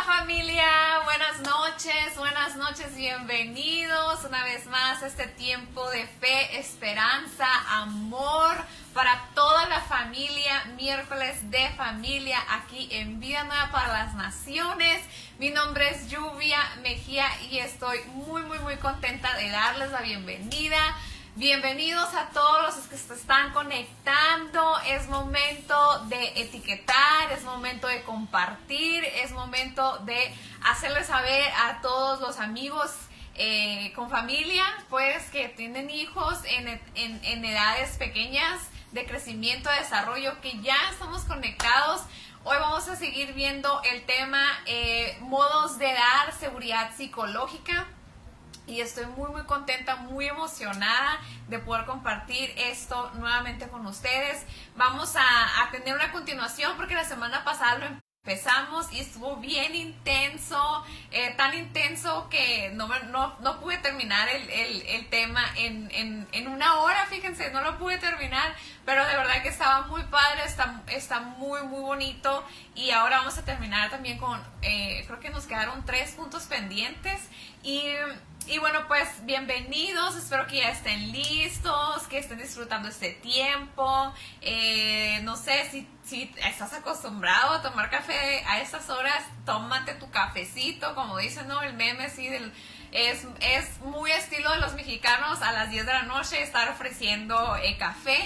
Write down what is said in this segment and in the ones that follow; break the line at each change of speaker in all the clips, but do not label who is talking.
familia, buenas noches, bienvenidos una vez más a este tiempo de fe, esperanza, amor para toda la familia, miércoles de familia aquí en Vida Nueva para las Naciones. Mi nombre es Lluvia Mejía y estoy muy contenta de darles la bienvenida. Bienvenidos a todos los que se están conectando. Es momento de etiquetar, es momento de compartir, es momento de hacerles saber a todos los amigos con familia, pues que tienen hijos en edades pequeñas de crecimiento, de desarrollo, que ya estamos conectados. Hoy vamos a seguir viendo el tema modos de dar seguridad psicológica. Y estoy muy contenta, muy emocionada de poder compartir esto nuevamente con ustedes. Vamos a tener una continuación porque la semana pasada lo empezamos y estuvo bien intenso, tan intenso que no pude terminar el tema en una hora, fíjense, no lo pude terminar, pero de verdad que estaba muy padre, está muy bonito. Y ahora vamos a terminar también con, creo que nos quedaron 3 puntos pendientes. Y bueno, pues bienvenidos, espero que ya estén listos, que estén disfrutando este tiempo. No sé si estás acostumbrado a tomar café a estas horas, tómate tu cafecito, como dicen, ¿no? El meme, sí, es muy estilo de los mexicanos a las 10 de la noche estar ofreciendo café.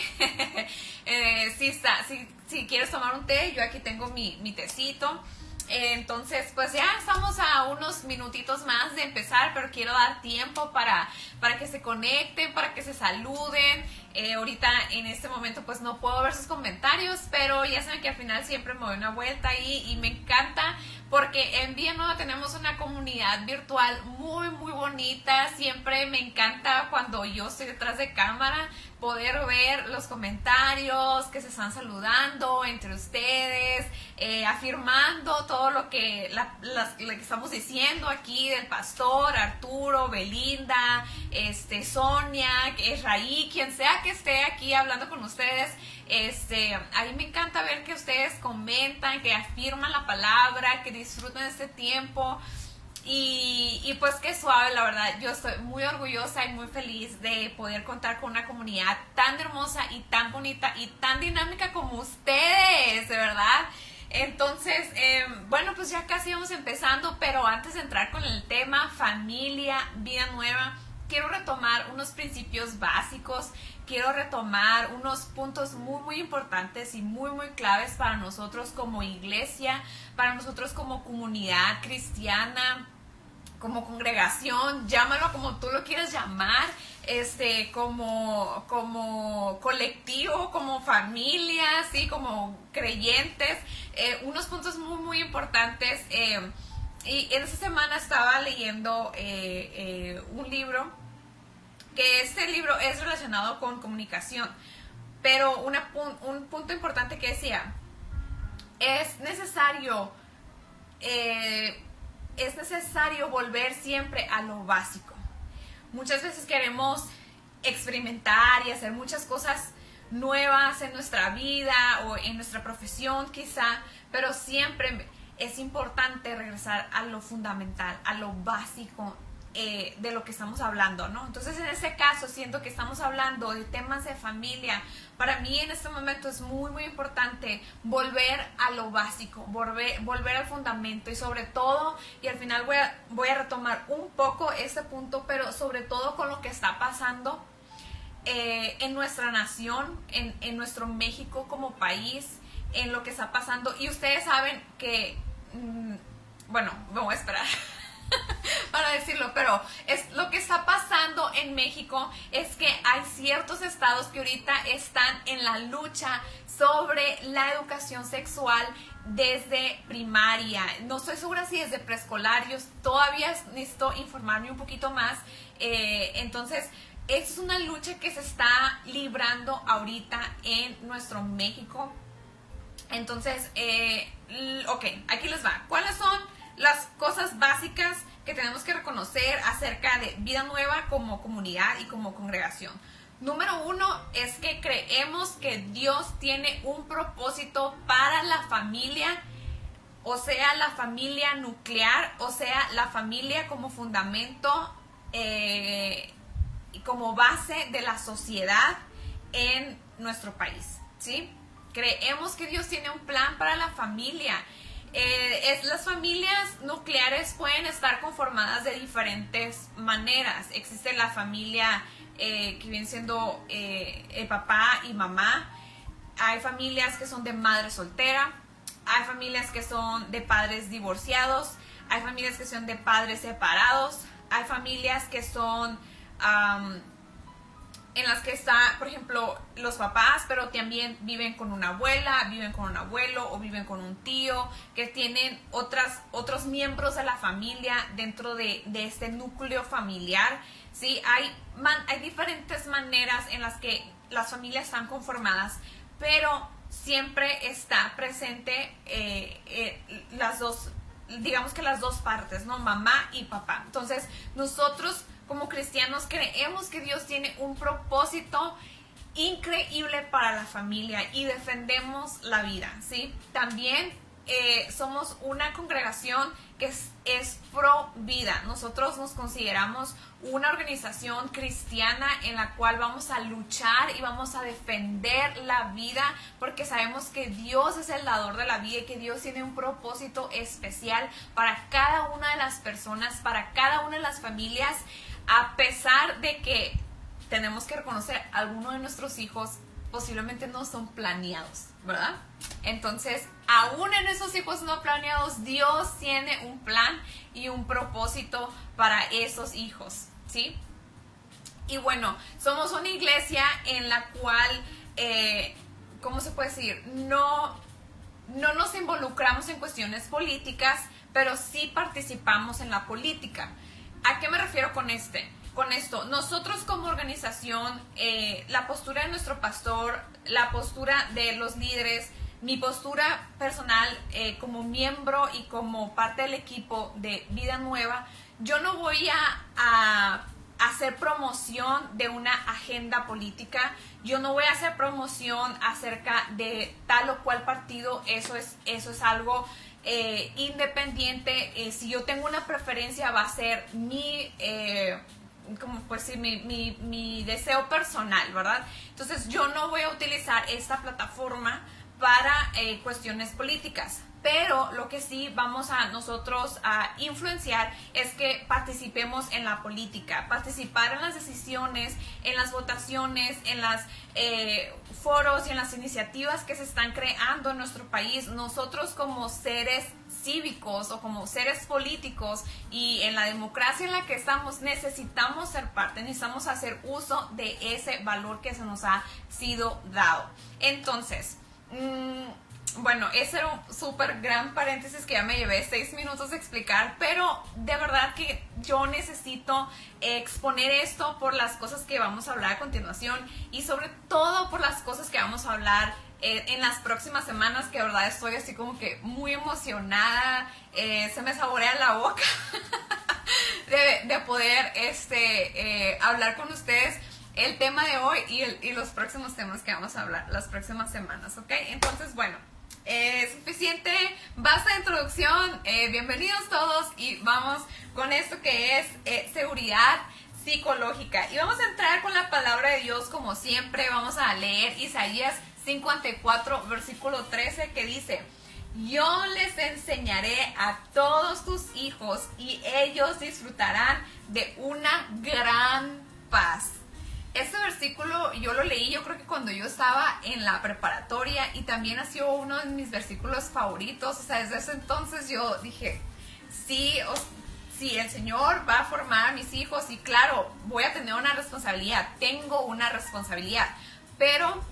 Si quieres tomar un té, yo aquí tengo mi tecito. Entonces, pues ya estamos a unos minutitos más de empezar, pero quiero dar tiempo para que se conecten, para que se saluden. Ahorita, en este momento, pues no puedo ver sus comentarios, pero ya saben que al final siempre me doy una vuelta ahí y me encanta porque en Vida Nueva tenemos una comunidad virtual muy bonita. Siempre me encanta cuando yo estoy detrás de cámara poder ver los comentarios que se están saludando entre ustedes, afirmando todo lo que estamos diciendo aquí del pastor Arturo, Belinda, Sonia, Esraí, quien sea que esté aquí hablando con ustedes. A mí me encanta ver que ustedes comentan, que afirman la palabra, que disfrutan de este tiempo. Y pues qué suave, la verdad. Yo estoy muy orgullosa y muy feliz de poder contar con una comunidad tan hermosa y tan bonita y tan dinámica como ustedes, de verdad. Entonces, bueno, pues ya casi vamos empezando, pero antes de entrar con el tema familia, vida nueva, quiero retomar unos principios básicos, quiero retomar unos puntos muy importantes y muy claves para nosotros como iglesia, para nosotros como comunidad cristiana, como congregación, llámalo como tú lo quieras llamar, como colectivo, como familia, ¿sí? Como creyentes, unos puntos muy importantes. Y en esta semana estaba leyendo un libro, que este libro es relacionado con comunicación, pero un punto importante que decía, es necesario volver siempre a lo básico. Muchas veces queremos experimentar y hacer muchas cosas nuevas en nuestra vida o en nuestra profesión quizá, pero siempre es importante regresar a lo fundamental, a lo básico de lo que estamos hablando, ¿no? Entonces, en este caso, siento que estamos hablando de temas de familia. Para mí, en este momento, es muy importante volver a lo básico, volver al fundamento y sobre todo, y al final voy a retomar un poco ese punto, pero sobre todo con lo que está pasando en nuestra nación, en nuestro México como país, en lo que está pasando. Y ustedes saben que, bueno, me voy a esperar para decirlo, pero es lo que está pasando en México es que hay ciertos estados que ahorita están en la lucha sobre la educación sexual desde primaria. No estoy segura si desde preescolar, yo todavía necesito informarme un poquito más. Entonces, es una lucha que se está librando ahorita en nuestro México. Entonces, ok, aquí les va. ¿Cuáles son las cosas básicas que tenemos que reconocer acerca de Vida Nueva como comunidad y como congregación? Número 1 es que creemos que Dios tiene un propósito para la familia o sea la familia nuclear, o sea la familia como fundamento y como base de la sociedad en nuestro país, ¿sí? Creemos que Dios tiene un plan para la familia. Las familias nucleares pueden estar conformadas de diferentes maneras. Existe la familia que viene siendo el papá y mamá. Hay familias que son de madre soltera. Hay familias que son de padres divorciados. Hay familias que son de padres separados. Hay familias que son en las que está, por ejemplo, los papás, pero también viven con una abuela, viven con un abuelo o viven con un tío, que tienen otros miembros de la familia dentro de este núcleo familiar, ¿sí? Hay diferentes maneras en las que las familias están conformadas, pero siempre está presente las dos, digamos que las dos partes, ¿no? Mamá y papá. Entonces, nosotros como cristianos creemos que Dios tiene un propósito increíble para la familia y defendemos la vida, ¿sí? También somos una congregación que es pro vida. Nosotros nos consideramos una organización cristiana en la cual vamos a luchar y vamos a defender la vida porque sabemos que Dios es el dador de la vida y que Dios tiene un propósito especial para cada una de las personas, para cada una de las familias, a pesar de que tenemos que reconocer algunos de nuestros hijos posiblemente no son planeados, ¿verdad? Entonces, aún en esos hijos no planeados, Dios tiene un plan y un propósito para esos hijos, ¿sí? Y bueno, somos una iglesia en la cual, ¿cómo se puede decir? No nos involucramos en cuestiones políticas, pero sí participamos en la política. ¿A qué me refiero con esto? Nosotros como organización, la postura de nuestro pastor, la postura de los líderes, mi postura personal como miembro y como parte del equipo de Vida Nueva, yo no voy a hacer promoción de una agenda política, yo no voy a hacer promoción acerca de tal o cual partido, eso es algo independiente. Si yo tengo una preferencia va a ser mi deseo personal, ¿verdad? Entonces yo no voy a utilizar esta plataforma para cuestiones políticas, pero lo que sí vamos a nosotros a influenciar es que participemos en la política, participar en las decisiones, en las votaciones, en los foros y en las iniciativas que se están creando en nuestro país. Nosotros como seres cívicos o como seres políticos y en la democracia en la que estamos necesitamos ser parte, necesitamos hacer uso de ese valor que se nos ha sido dado. Entonces, bueno, ese era un súper gran paréntesis que ya me llevé 6 minutos de explicar, pero de verdad que yo necesito exponer esto por las cosas que vamos a hablar a continuación y sobre todo por las cosas que vamos a hablar en las próximas semanas, que de verdad estoy así como que muy emocionada, se me saborea la boca de poder hablar con ustedes el tema de hoy y los próximos temas que vamos a hablar las próximas semanas, ¿ok? Entonces, bueno, suficiente, basta de introducción, bienvenidos todos y vamos con esto que es seguridad psicológica. Y vamos a entrar con la palabra de Dios como siempre. Vamos a leer Isaías 54, versículo 13, que dice: yo les enseñaré a todos tus hijos y ellos disfrutarán de una gran paz. Este versículo yo lo leí, yo creo que cuando yo estaba en la preparatoria, y también ha sido uno de mis versículos favoritos. O sea, desde ese entonces yo dije, sí, el Señor va a formar a mis hijos y claro, voy a tener una responsabilidad, tengo una responsabilidad, pero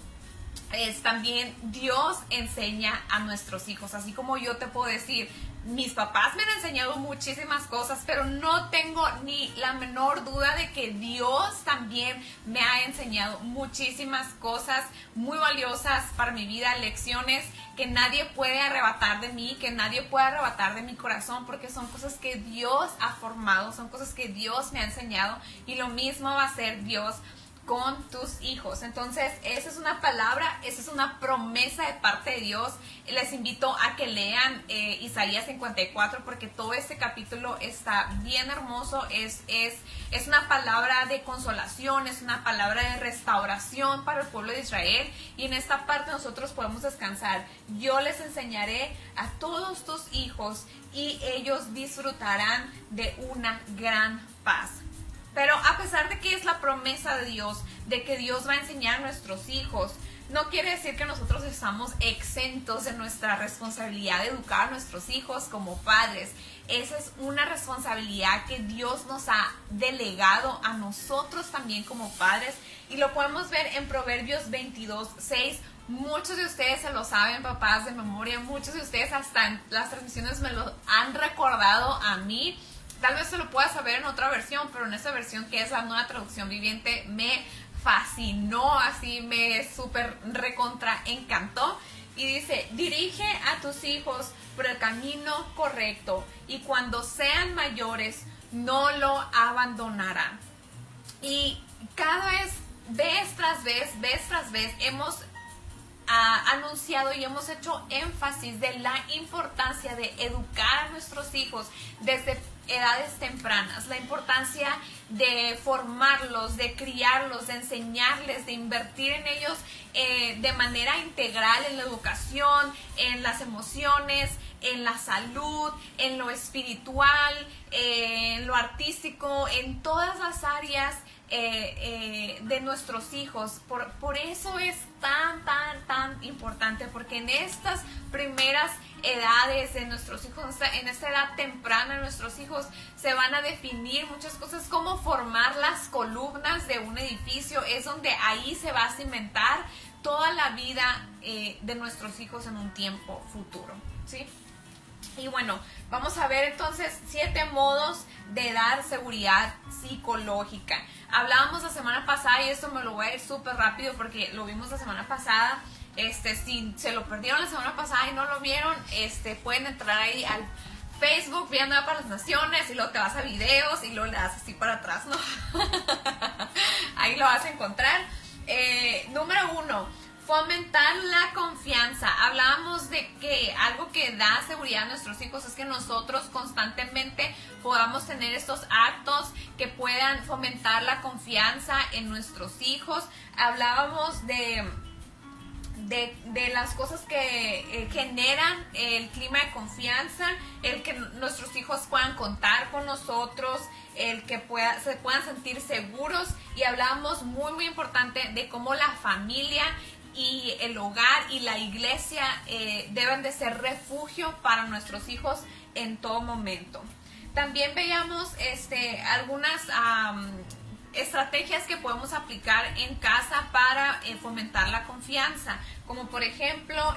también Dios enseña a nuestros hijos, así como yo te puedo decir, mis papás me han enseñado muchísimas cosas, pero no tengo ni la menor duda de que Dios también me ha enseñado muchísimas cosas muy valiosas para mi vida, lecciones que nadie puede arrebatar de mí, que nadie puede arrebatar de mi corazón, porque son cosas que Dios ha formado, son cosas que Dios me ha enseñado, y lo mismo va a hacer Dios con tus hijos. Entonces, esa es una palabra, esa es una promesa de parte de Dios. Les invito a que lean Isaías 54 porque todo este capítulo está bien hermoso. Es una palabra de consolación, es una palabra de restauración para el pueblo de Israel, y en esta parte nosotros podemos descansar. Yo les enseñaré a todos tus hijos y ellos disfrutarán de una gran paz. Pero a pesar de que es la promesa de Dios, de que Dios va a enseñar a nuestros hijos, no quiere decir que nosotros estamos exentos de nuestra responsabilidad de educar a nuestros hijos como padres. Esa es una responsabilidad que Dios nos ha delegado a nosotros también como padres, y lo podemos ver en Proverbios 22:6. Muchos de ustedes se lo saben, papás, de memoria. Muchos de ustedes hasta en las transmisiones me lo han recordado a mí. Tal vez se lo pueda saber en otra versión, pero en esta versión, que es la Nueva Traducción Viviente, me fascinó, así me súper recontra encantó. Y dice: dirige a tus hijos por el camino correcto, y cuando sean mayores no lo abandonarán. Y cada vez tras vez, hemos anunciado y hemos hecho énfasis de la importancia de educar a nuestros hijos desde edades tempranas, la importancia de formarlos, de criarlos, de enseñarles, de invertir en ellos de manera integral en la educación, en las emociones, en la salud, en lo espiritual, en lo artístico, en todas las áreas de nuestros hijos. Por eso es tan importante, porque en estas primeras edades de nuestros hijos, en esta edad temprana de nuestros hijos, se van a definir muchas cosas, como formar las columnas de un edificio. Es donde ahí se va a cimentar toda la vida de nuestros hijos en un tiempo futuro, ¿sí? Y bueno, vamos a ver entonces 7 modos de dar seguridad psicológica. Hablábamos la semana pasada, y esto me lo voy a ir súper rápido porque lo vimos la semana pasada. Si se lo perdieron la semana pasada y no lo vieron, pueden entrar ahí al Facebook, Viendo para las Naciones, y luego te vas a videos y luego le das así para atrás, ¿no? Ahí lo vas a encontrar. Número 1. Fomentar la confianza. Hablábamos de que algo que da seguridad a nuestros hijos es que nosotros constantemente podamos tener estos actos que puedan fomentar la confianza en nuestros hijos. Hablábamos de las cosas que generan el clima de confianza, el que nuestros hijos puedan contar con nosotros, el que se puedan sentir seguros. Y hablábamos muy importante de cómo la familia y el hogar y la iglesia deben de ser refugio para nuestros hijos en todo momento. También veíamos algunas estrategias que podemos aplicar en casa para fomentar la confianza, como por ejemplo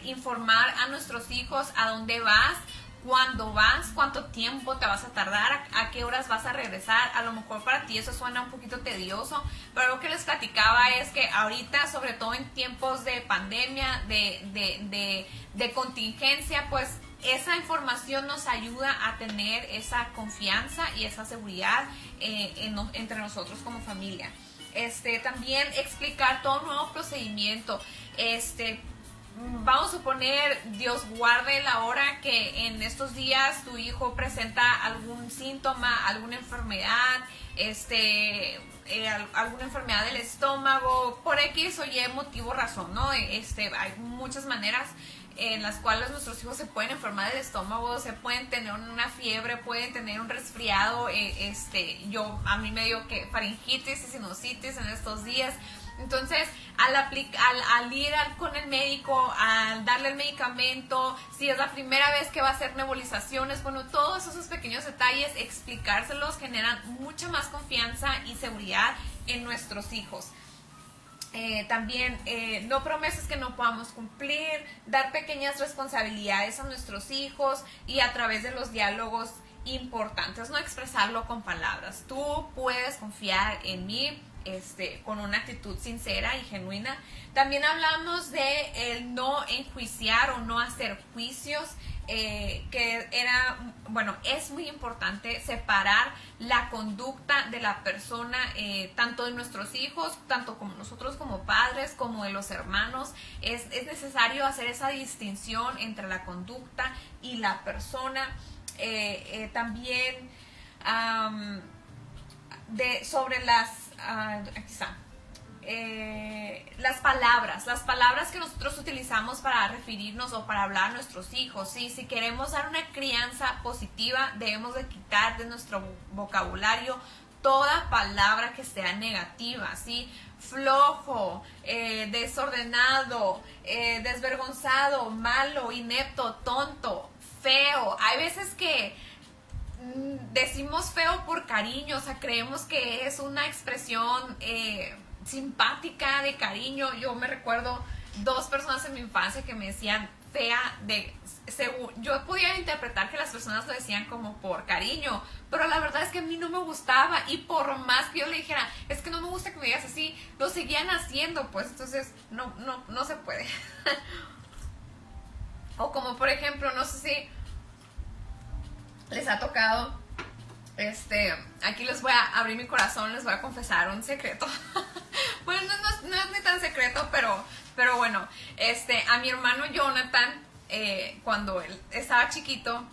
informar a nuestros hijos a dónde vas, cuándo vas, cuánto tiempo te vas a tardar, a qué horas vas a regresar. A lo mejor para ti eso suena un poquito tedioso, pero lo que les platicaba es que ahorita, sobre todo en tiempos de pandemia, de contingencia, pues esa información nos ayuda a tener esa confianza y esa seguridad entre nosotros como familia. También explicar todo un nuevo procedimiento. Vamos a suponer, Dios guarde la hora, que en estos días tu hijo presenta algún síntoma, alguna enfermedad, alguna enfermedad del estómago, por X o Y motivo, razón, ¿no? Hay muchas maneras en las cuales nuestros hijos se pueden enfermar del estómago, se pueden tener una fiebre, pueden tener un resfriado. A mí me dio que faringitis y sinusitis en estos días. Entonces, al ir con el médico, al darle el medicamento, si es la primera vez que va a hacer nebulizaciones, bueno, todos esos pequeños detalles, explicárselos, generan mucha más confianza y seguridad en nuestros hijos. También no promesas que no podamos cumplir, dar pequeñas responsabilidades a nuestros hijos, y a través de los diálogos importantes, no expresarlo con palabras. Tú puedes confiar en mí, con una actitud sincera y genuina. También hablamos de el no enjuiciar o no hacer juicios, que era bueno, es muy importante separar la conducta de la persona, tanto de nuestros hijos, tanto como nosotros como padres, como de los hermanos. Es necesario hacer esa distinción entre la conducta y la persona. También sobre aquí está. Las palabras que nosotros utilizamos para referirnos o para hablar a nuestros hijos, ¿sí? Si queremos dar una crianza positiva, debemos de quitar de nuestro vocabulario toda palabra que sea negativa, ¿sí? Flojo, desordenado, desvergonzado, malo, inepto, tonto, feo. Hay veces que decimos feo por cariño, o sea, creemos que es una expresión simpática, de cariño. Yo me recuerdo 2 personas en mi infancia que me decían fea, yo podía interpretar que las personas lo decían como por cariño, pero la verdad es que a mí no me gustaba, y por más que yo le dijera, es que no me gusta que me digas así, lo seguían haciendo, pues entonces no se puede. O como por ejemplo, no sé si les ha tocado, aquí les voy a abrir mi corazón, les voy a confesar un secreto. Bueno, no es ni tan secreto, pero bueno, a mi hermano Jonathan, cuando él estaba chiquito,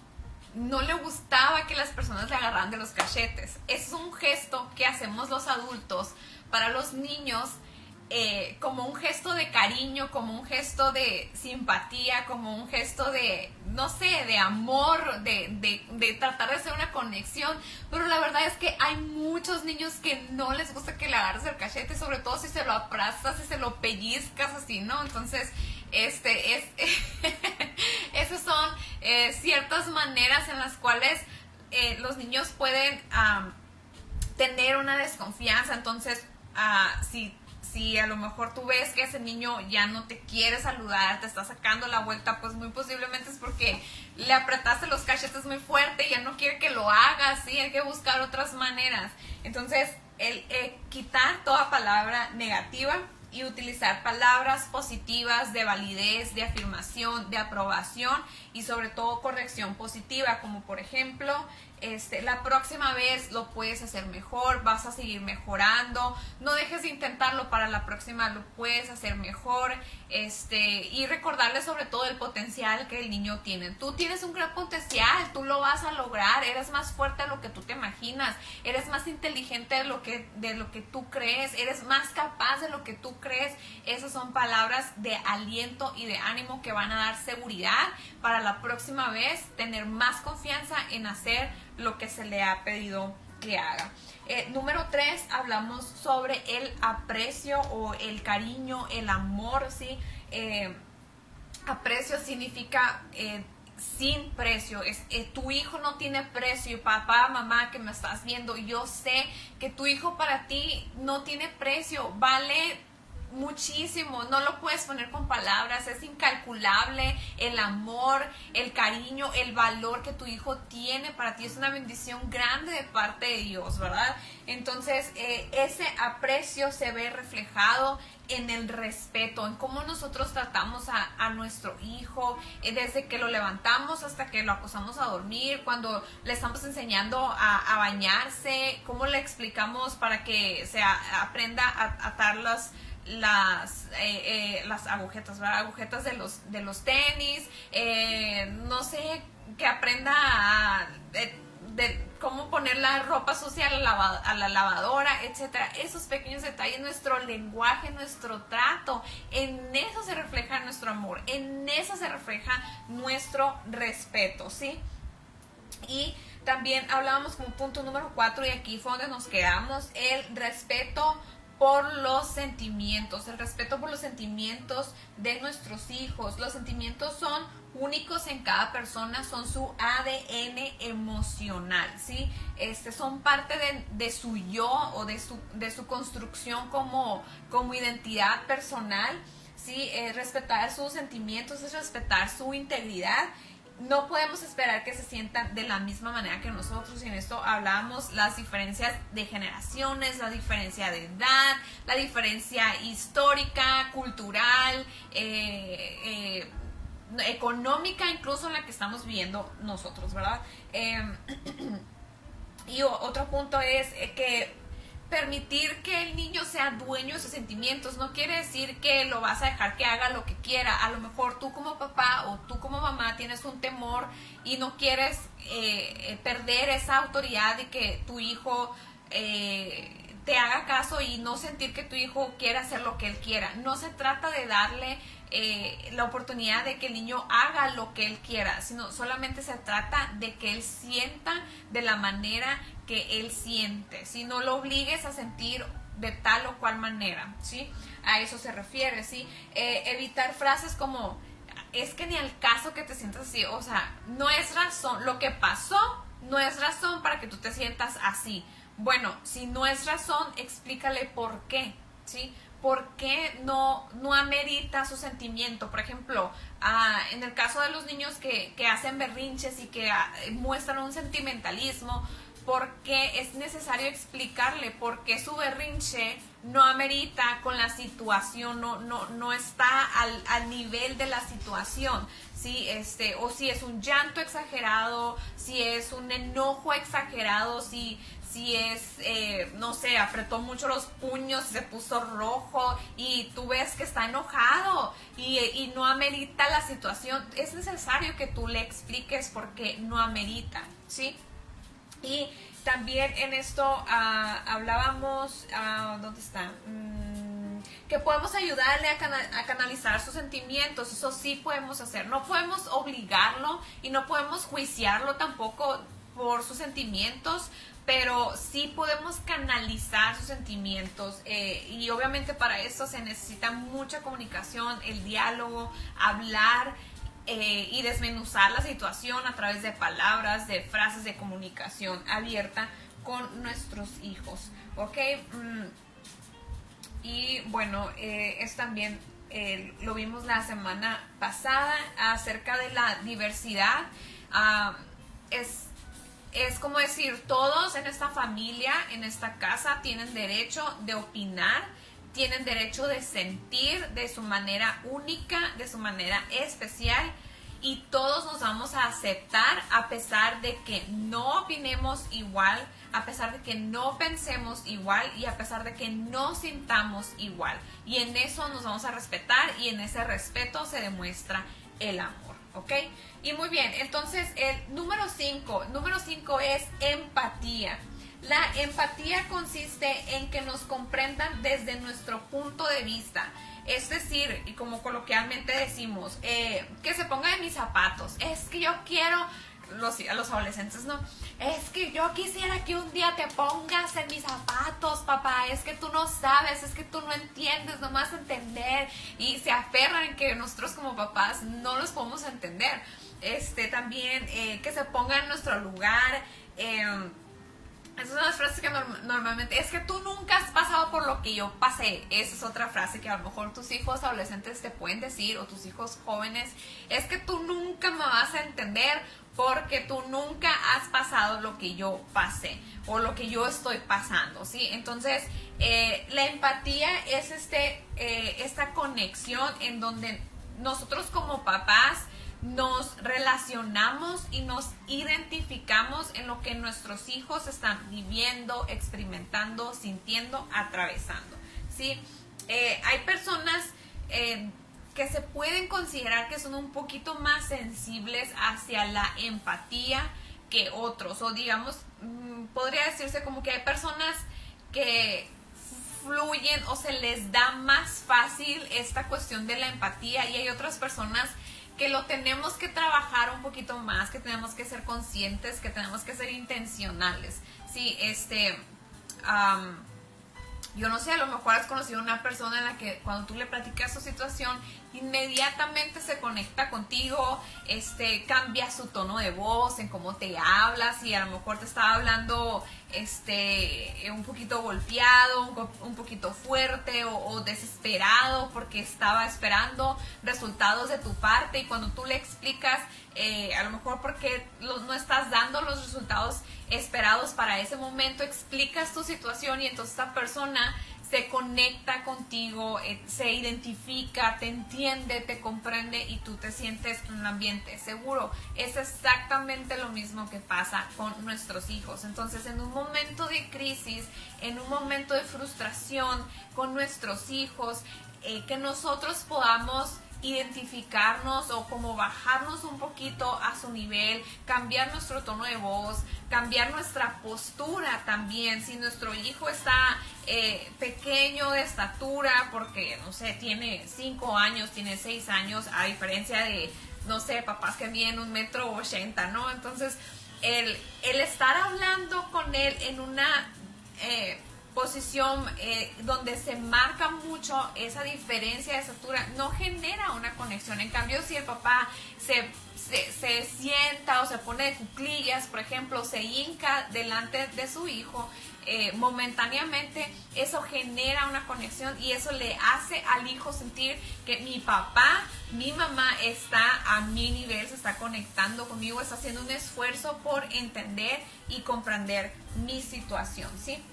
no le gustaba que las personas le agarraran de los cachetes. Es un gesto que hacemos los adultos para los niños, como un gesto de cariño, como un gesto de simpatía, como un gesto de, no sé, de amor, de tratar de hacer una conexión. Pero la verdad es que hay muchos niños que no les gusta que le agarres el cachete, sobre todo si se lo aplastas, si se lo pellizcas así, ¿no? Entonces, esas son ciertas maneras en las cuales los niños pueden tener una desconfianza. Entonces, si a lo mejor tú ves que ese niño ya no te quiere saludar, te está sacando la vuelta, pues muy posiblemente es porque le apretaste los cachetes muy fuerte y ya no quiere que lo hagas, ¿sí? Hay que buscar otras maneras. Entonces, quitar toda palabra negativa y utilizar palabras positivas de validez, de afirmación, de aprobación y sobre todo corrección positiva, como por ejemplo, la próxima vez lo puedes hacer mejor, vas a seguir mejorando, no dejes de intentarlo, para la próxima lo puedes hacer mejor, y recordarle sobre todo el potencial que el niño tiene. Tú tienes un gran potencial, tú lo vas a lograr, eres más fuerte de lo que tú te imaginas, eres más inteligente de lo que tú crees, eres más capaz de lo que tú crees. Esas son palabras de aliento y de ánimo que van a dar seguridad para la próxima vez tener más confianza en hacer lo que se le ha pedido que haga. Número 3, hablamos sobre el aprecio o el cariño, el amor, ¿sí? Aprecio significa sin precio. Tu hijo no tiene precio. Papá, mamá que me estás viendo, yo sé que tu hijo para ti no tiene precio, vale muchísimo, no lo puedes poner con palabras, es incalculable el amor, el cariño, el valor que tu hijo tiene para ti, es una bendición grande de parte de Dios, ¿verdad? Entonces, ese aprecio se ve reflejado en el respeto, en cómo nosotros tratamos a nuestro hijo, desde que lo levantamos hasta que lo acostamos a dormir, cuando le estamos enseñando a bañarse, cómo le explicamos para que se aprenda a atar las agujetas, ¿verdad? Agujetas de los tenis, no sé, que aprenda de cómo poner la ropa sucia a la lavadora, etcétera. Esos pequeños detalles, nuestro lenguaje, nuestro trato, en eso se refleja nuestro amor, en eso se refleja nuestro respeto, ¿sí? Y también hablábamos como punto número 4, y aquí fue donde nos quedamos, el respeto por los sentimientos, el respeto por los sentimientos de nuestros hijos. Los sentimientos son únicos en cada persona, son su ADN emocional, ¿sí? Son parte de su yo o de su construcción como identidad personal, ¿sí? Respetar sus sentimientos es respetar su integridad. No podemos esperar que se sientan de la misma manera que nosotros, y en esto hablábamos las diferencias de generaciones, la diferencia de edad, la diferencia histórica, cultural, económica incluso en la que estamos viviendo nosotros, ¿verdad? Y otro punto es que permitir que el niño sea dueño de sus sentimientos no quiere decir que lo vas a dejar que haga lo que quiera. A lo mejor tú como papá o tú como mamá tienes un temor y no quieres perder esa autoridad de que tu hijo te haga caso y no sentir que tu hijo quiera hacer lo que él quiera. No se trata de darle la oportunidad de que el niño haga lo que él quiera, sino solamente se trata de que él sienta de la manera que él siente, si no lo obligues a sentir de tal o cual manera, ¿sí? A eso se refiere, ¿sí? Evitar frases como, es que ni al caso que te sientas así, o sea, no es razón, lo que pasó no es razón para que tú te sientas así. Bueno, si no es razón, explícale por qué, ¿sí? ¿Por qué no amerita su sentimiento? Por ejemplo, en el caso de los niños que hacen berrinches y que muestran un sentimentalismo, ¿por qué es necesario explicarle por qué su berrinche no amerita con la situación, no está al nivel de la situación? ¿Sí? O si es un llanto exagerado, si es un enojo exagerado, si es, no sé, apretó mucho los puños, se puso rojo y tú ves que está enojado y no amerita la situación, es necesario que tú le expliques por qué no amerita, ¿sí? Y también en esto hablábamos, ¿dónde está? Que podemos ayudarle a canalizar sus sentimientos, eso sí podemos hacer, no podemos obligarlo y no podemos juiciarlo tampoco por sus sentimientos, pero sí podemos canalizar sus sentimientos y obviamente para eso se necesita mucha comunicación, el diálogo, hablar y desmenuzar la situación a través de palabras, de frases de comunicación abierta con nuestros hijos, ¿ok? Y bueno, es también, lo vimos la semana pasada acerca de la diversidad. Es como decir, todos en esta familia, en esta casa, tienen derecho de opinar, tienen derecho de sentir de su manera única, de su manera especial, y todos nos vamos a aceptar a pesar de que no opinemos igual, a pesar de que no pensemos igual y a pesar de que no sintamos igual. Y en eso nos vamos a respetar y en ese respeto se demuestra el amor, ¿ok? Y muy bien, entonces el número 5 es empatía. La empatía consiste en que nos comprendan desde nuestro punto de vista. Es decir, y como coloquialmente decimos, que se ponga en mis zapatos. Es que yo quiero, a los adolescentes, ¿no? Es que yo quisiera que un día te pongas en mis zapatos, papá. Es que tú no sabes, es que tú no entiendes, no me vas a entender. Y se aferran en que nosotros como papás no los podemos entender. También que se ponga en nuestro lugar. Esas son las frases que normalmente, es que tú nunca has pasado por lo que yo pasé. Esa es otra frase que a lo mejor tus hijos adolescentes te pueden decir, o tus hijos jóvenes. Es que tú nunca me vas a entender porque tú nunca has pasado lo que yo pasé o lo que yo estoy pasando, ¿sí? Entonces, la empatía es esta conexión en donde nosotros como papás nos relacionamos y nos identificamos en lo que nuestros hijos están viviendo, experimentando, sintiendo, atravesando, ¿sí? Hay personas que se pueden considerar que son un poquito más sensibles hacia la empatía que otros, o digamos, podría decirse como que hay personas que fluyen o se les da más fácil esta cuestión de la empatía y hay otras personas que lo tenemos que trabajar un poquito más, que tenemos que ser conscientes, que tenemos que ser intencionales. Sí, yo no sé, a lo mejor has conocido una persona en la que cuando tú le platicas su situación, inmediatamente se conecta contigo, cambia su tono de voz, en cómo te hablas, y a lo mejor te estaba hablando un poquito golpeado, un poquito fuerte o desesperado porque estaba esperando resultados de tu parte, y cuando tú le explicas a lo mejor porque no estás dando los resultados esperados para ese momento, explicas tu situación y entonces esta persona se conecta contigo, se identifica, te entiende, te comprende y tú te sientes en un ambiente seguro. Es exactamente lo mismo que pasa con nuestros hijos. Entonces, en un momento de crisis, en un momento de frustración con nuestros hijos, que nosotros podamos identificarnos o como bajarnos un poquito a su nivel, cambiar nuestro tono de voz, cambiar nuestra postura también. Si nuestro hijo está pequeño de estatura, porque no sé, tiene 5 años, tiene 6 años, a diferencia de, no sé, papás que miden 1,80 m, ¿no? Entonces, el estar hablando con él en una posición donde se marca mucho esa diferencia de estatura, no genera una conexión. En cambio, si el papá se sienta o se pone de cuclillas, por ejemplo, se hinca delante de su hijo, momentáneamente eso genera una conexión y eso le hace al hijo sentir que mi papá, mi mamá está a mi nivel, se está conectando conmigo, está haciendo un esfuerzo por entender y comprender mi situación, ¿sí?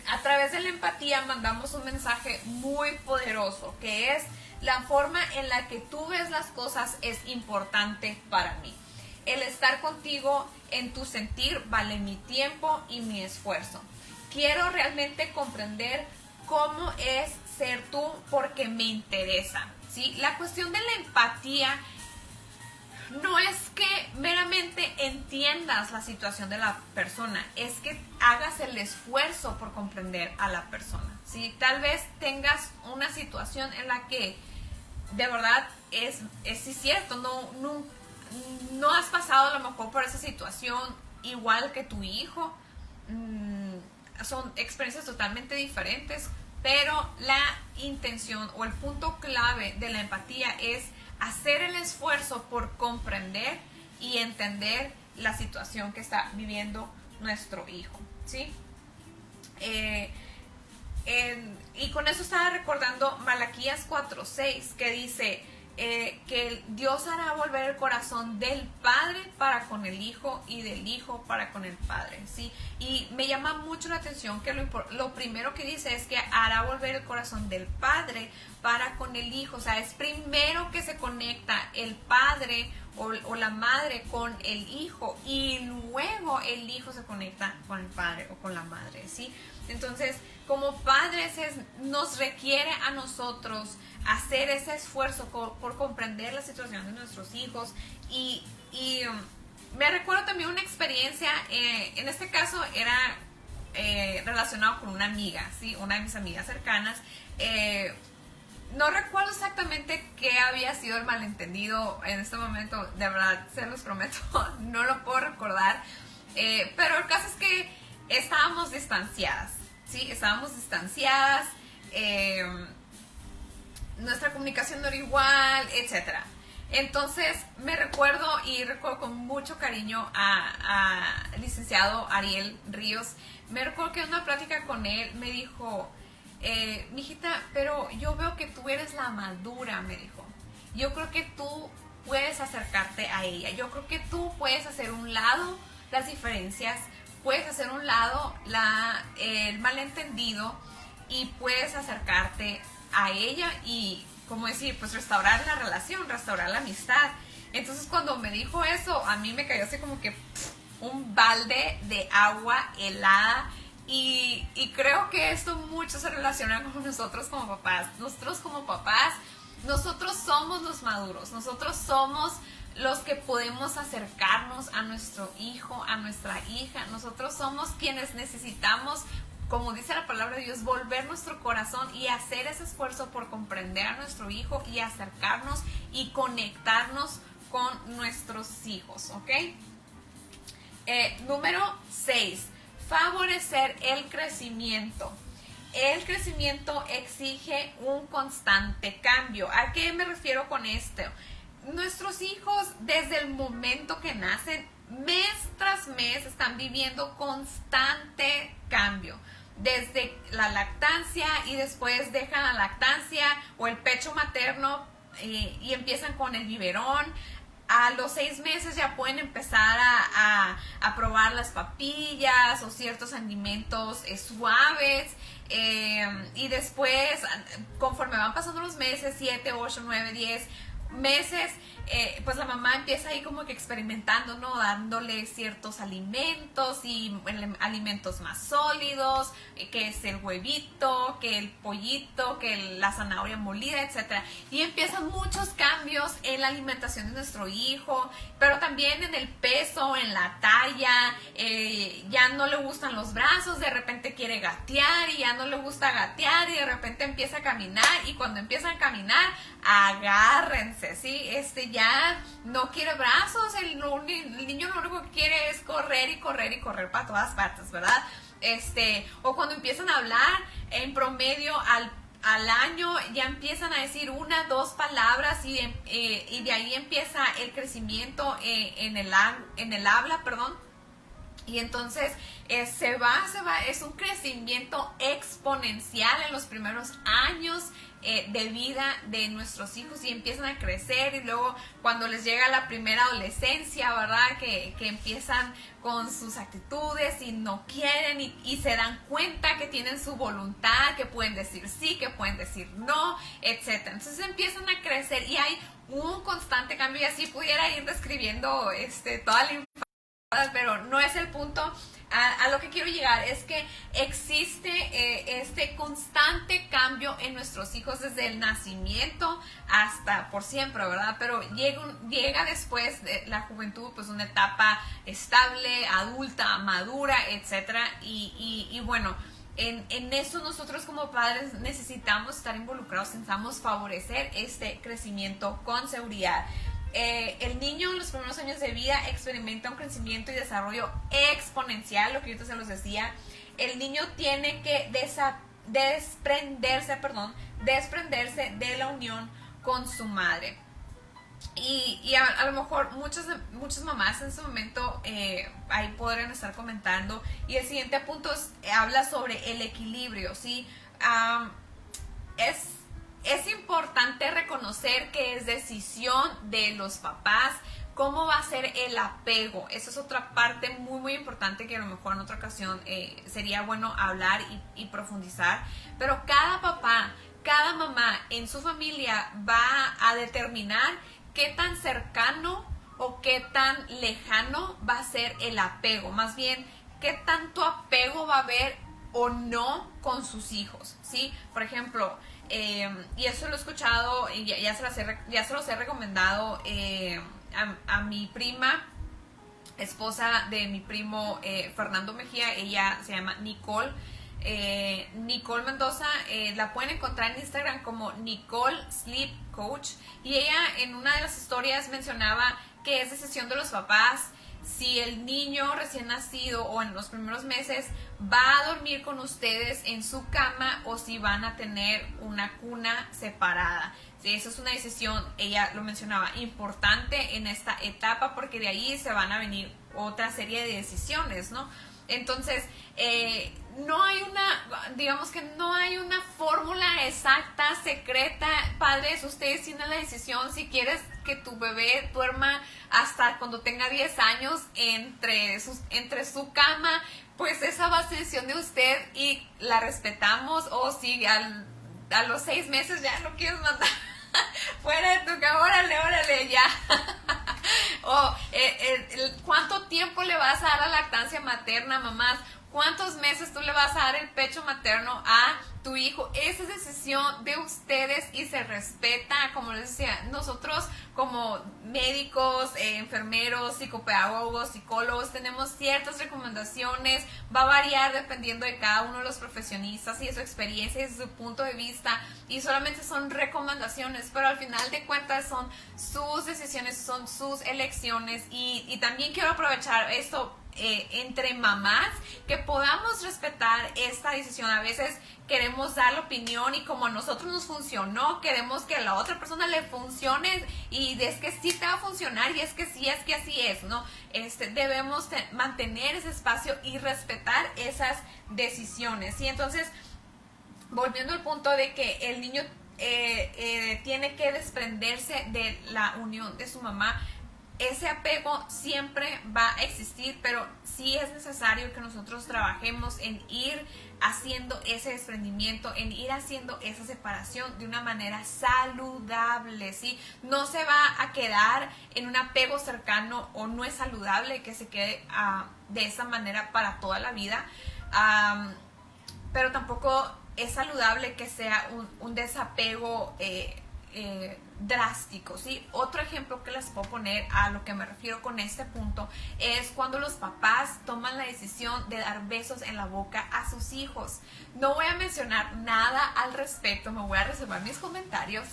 A través de la empatía mandamos un mensaje muy poderoso, que es: la forma en la que tú ves las cosas es importante para mí. El estar contigo en tu sentir vale mi tiempo y mi esfuerzo. Quiero realmente comprender cómo es ser tú porque me interesa, ¿sí? La cuestión de la empatía no es que meramente entiendas la situación de la persona, es que hagas el esfuerzo por comprender a la persona, ¿sí? Tal vez tengas una situación en la que de verdad es cierto, no has pasado a lo mejor por esa situación igual que tu hijo, son experiencias totalmente diferentes, pero la intención o el punto clave de la empatía es hacer el esfuerzo por comprender y entender la situación que está viviendo nuestro hijo, ¿sí? Y con eso estaba recordando Malaquías 4:6, que dice que Dios hará volver el corazón del padre para con el hijo y del hijo para con el padre, ¿sí? Y me llama mucho la atención que lo primero que dice es que hará volver el corazón del padre para con el hijo. O sea, es primero que se conecta el padre o la madre con el hijo y luego el hijo se conecta con el padre o con la madre, ¿sí? Entonces, como padres nos requiere a nosotros hacer ese esfuerzo por comprender la situación de nuestros hijos y me recuerdo también una experiencia, en este caso era relacionado con una amiga, ¿sí? Una de mis amigas cercanas. No recuerdo exactamente qué había sido el malentendido en este momento, de verdad, se los prometo, no lo puedo recordar, pero el caso es que estábamos distanciadas, ¿sí? Estábamos distanciadas, nuestra comunicación no era igual, etcétera. Entonces me recuerdo con mucho cariño al licenciado Ariel Ríos. Me recuerdo que en una plática con él me dijo: mijita, pero yo veo que tú eres la madura, me dijo. Yo creo que tú puedes acercarte a ella. Yo creo que tú puedes hacer un lado las diferencias, puedes hacer un lado el malentendido y puedes acercarte a ella y, como decir, pues restaurar la relación, restaurar la amistad. Entonces, cuando me dijo eso, a mí me cayó así como que un balde de agua helada. Y creo que esto mucho se relaciona con nosotros como papás. Nosotros como papás, nosotros somos los maduros, nosotros somos los que podemos acercarnos a nuestro hijo, a nuestra hija. Nosotros somos quienes necesitamos, como dice la palabra de Dios, volver nuestro corazón y hacer ese esfuerzo por comprender a nuestro hijo y acercarnos y conectarnos con nuestros hijos, ¿ok? Número 6. Favorecer el crecimiento. El crecimiento exige un constante cambio. ¿A qué me refiero con esto? Nuestros hijos, desde el momento que nacen, mes tras mes, están viviendo constante cambio. Desde la lactancia y después dejan la lactancia o el pecho materno y empiezan con el biberón. A los 6 meses ya pueden empezar a a probar las papillas o ciertos alimentos suaves. Y después, conforme van pasando los meses, 7, 8, 9, 10 meses, pues la mamá empieza ahí como que experimentando, ¿no? Dándole ciertos alimentos y alimentos más sólidos, que es el huevito, que el pollito, que la zanahoria molida, etcétera. Y empiezan muchos cambios en la alimentación de nuestro hijo, pero también en el peso, en la talla. Ya no le gustan los brazos, de repente quiere gatear y ya no le gusta gatear y de repente empieza a caminar, y cuando empieza a caminar, agárrense, ¿sí? Ya no quiere brazos, el niño lo único que quiere es correr y correr y correr para todas partes, ¿verdad? O cuando empiezan a hablar, en promedio al año ya empiezan a decir 1, 2 palabras y de ahí empieza el crecimiento en el habla, perdón. Y entonces se va, es un crecimiento exponencial en los primeros años de vida de nuestros hijos, y empiezan a crecer, y luego cuando les llega la primera adolescencia, ¿verdad? Que empiezan con sus actitudes y no quieren y se dan cuenta que tienen su voluntad, que pueden decir sí, que pueden decir no, etc. Entonces empiezan a crecer y hay un constante cambio, y así pudiera ir describiendo toda la infancia, pero no es el punto. A lo que quiero llegar es que existe este constante cambio en nuestros hijos desde el nacimiento hasta por siempre, ¿verdad? Pero llega después de la juventud, pues una etapa estable, adulta, madura, etcétera. Y bueno, en eso nosotros como padres necesitamos estar involucrados, necesitamos favorecer este crecimiento con seguridad. El niño en los primeros años de vida experimenta un crecimiento y desarrollo exponencial, lo que yo se los decía. El niño tiene que desprenderse de la unión con su madre. Y a lo mejor muchas mamás en su momento ahí podrían estar comentando. Y el siguiente punto habla sobre el equilibrio, ¿sí? Es importante reconocer que es decisión de los papás cómo va a ser el apego. Esa es otra parte muy, muy importante que a lo mejor en otra ocasión sería bueno hablar y profundizar. Pero cada papá, cada mamá en su familia va a determinar qué tan cercano o qué tan lejano va a ser el apego. Más bien, qué tanto apego va a haber o no con sus hijos, ¿sí? Por ejemplo, y eso lo he escuchado y ya se los he recomendado a mi prima, esposa de mi primo Fernando Mejía. Ella se llama Nicole Mendoza. La pueden encontrar en Instagram como Nicole Sleep Coach, y ella en una de las historias mencionaba que es decisión de los papás si el niño recién nacido o en los primeros meses va a dormir con ustedes en su cama o si van a tener una cuna separada. Sí, esa es una decisión, ella lo mencionaba, importante en esta etapa, porque de ahí se van a venir otra serie de decisiones, ¿no? Entonces, no hay una fórmula exacta, secreta. Padres, ustedes tienen la decisión si quieres que tu bebé duerma hasta cuando tenga 10 años entre su cama, pues esa va a ser decisión de usted y la respetamos. O si a los 6 meses ya lo quieres mandar fuera de tu cama, órale, ya. O ¿cuánto tiempo le vas a dar a lactancia materna, mamás? ¿Cuántos meses tú le vas a dar el pecho materno a tu hijo? Esa es decisión de ustedes y se respeta. Como les decía, nosotros como médicos, enfermeros, psicopedagogos, psicólogos, tenemos ciertas recomendaciones. Va a variar dependiendo de cada uno de los profesionistas y de su experiencia y de su punto de vista, y solamente son recomendaciones, pero al final de cuentas son sus decisiones, son sus elecciones. Y también quiero aprovechar esto entre mamás, que podamos respetar esta decisión. A veces queremos dar la opinión y como a nosotros nos funcionó, queremos que a la otra persona le funcione, y es que sí te va a funcionar, y es que sí, es que así es, ¿no? Debemos mantener ese espacio y respetar esas decisiones. Y entonces, volviendo al punto de que el niño tiene que desprenderse de la unión de su mamá, ese apego siempre va a existir, pero sí es necesario que nosotros trabajemos en ir haciendo ese desprendimiento, en ir haciendo esa separación de una manera saludable, ¿sí? No se va a quedar en un apego cercano, o no es saludable que se quede de esa manera para toda la vida, pero tampoco es saludable que sea un desapego drástico, ¿sí? Otro ejemplo que les puedo poner a lo que me refiero con este punto es cuando los papás toman la decisión de dar besos en la boca a sus hijos. No voy a mencionar nada al respecto, me voy a reservar mis comentarios,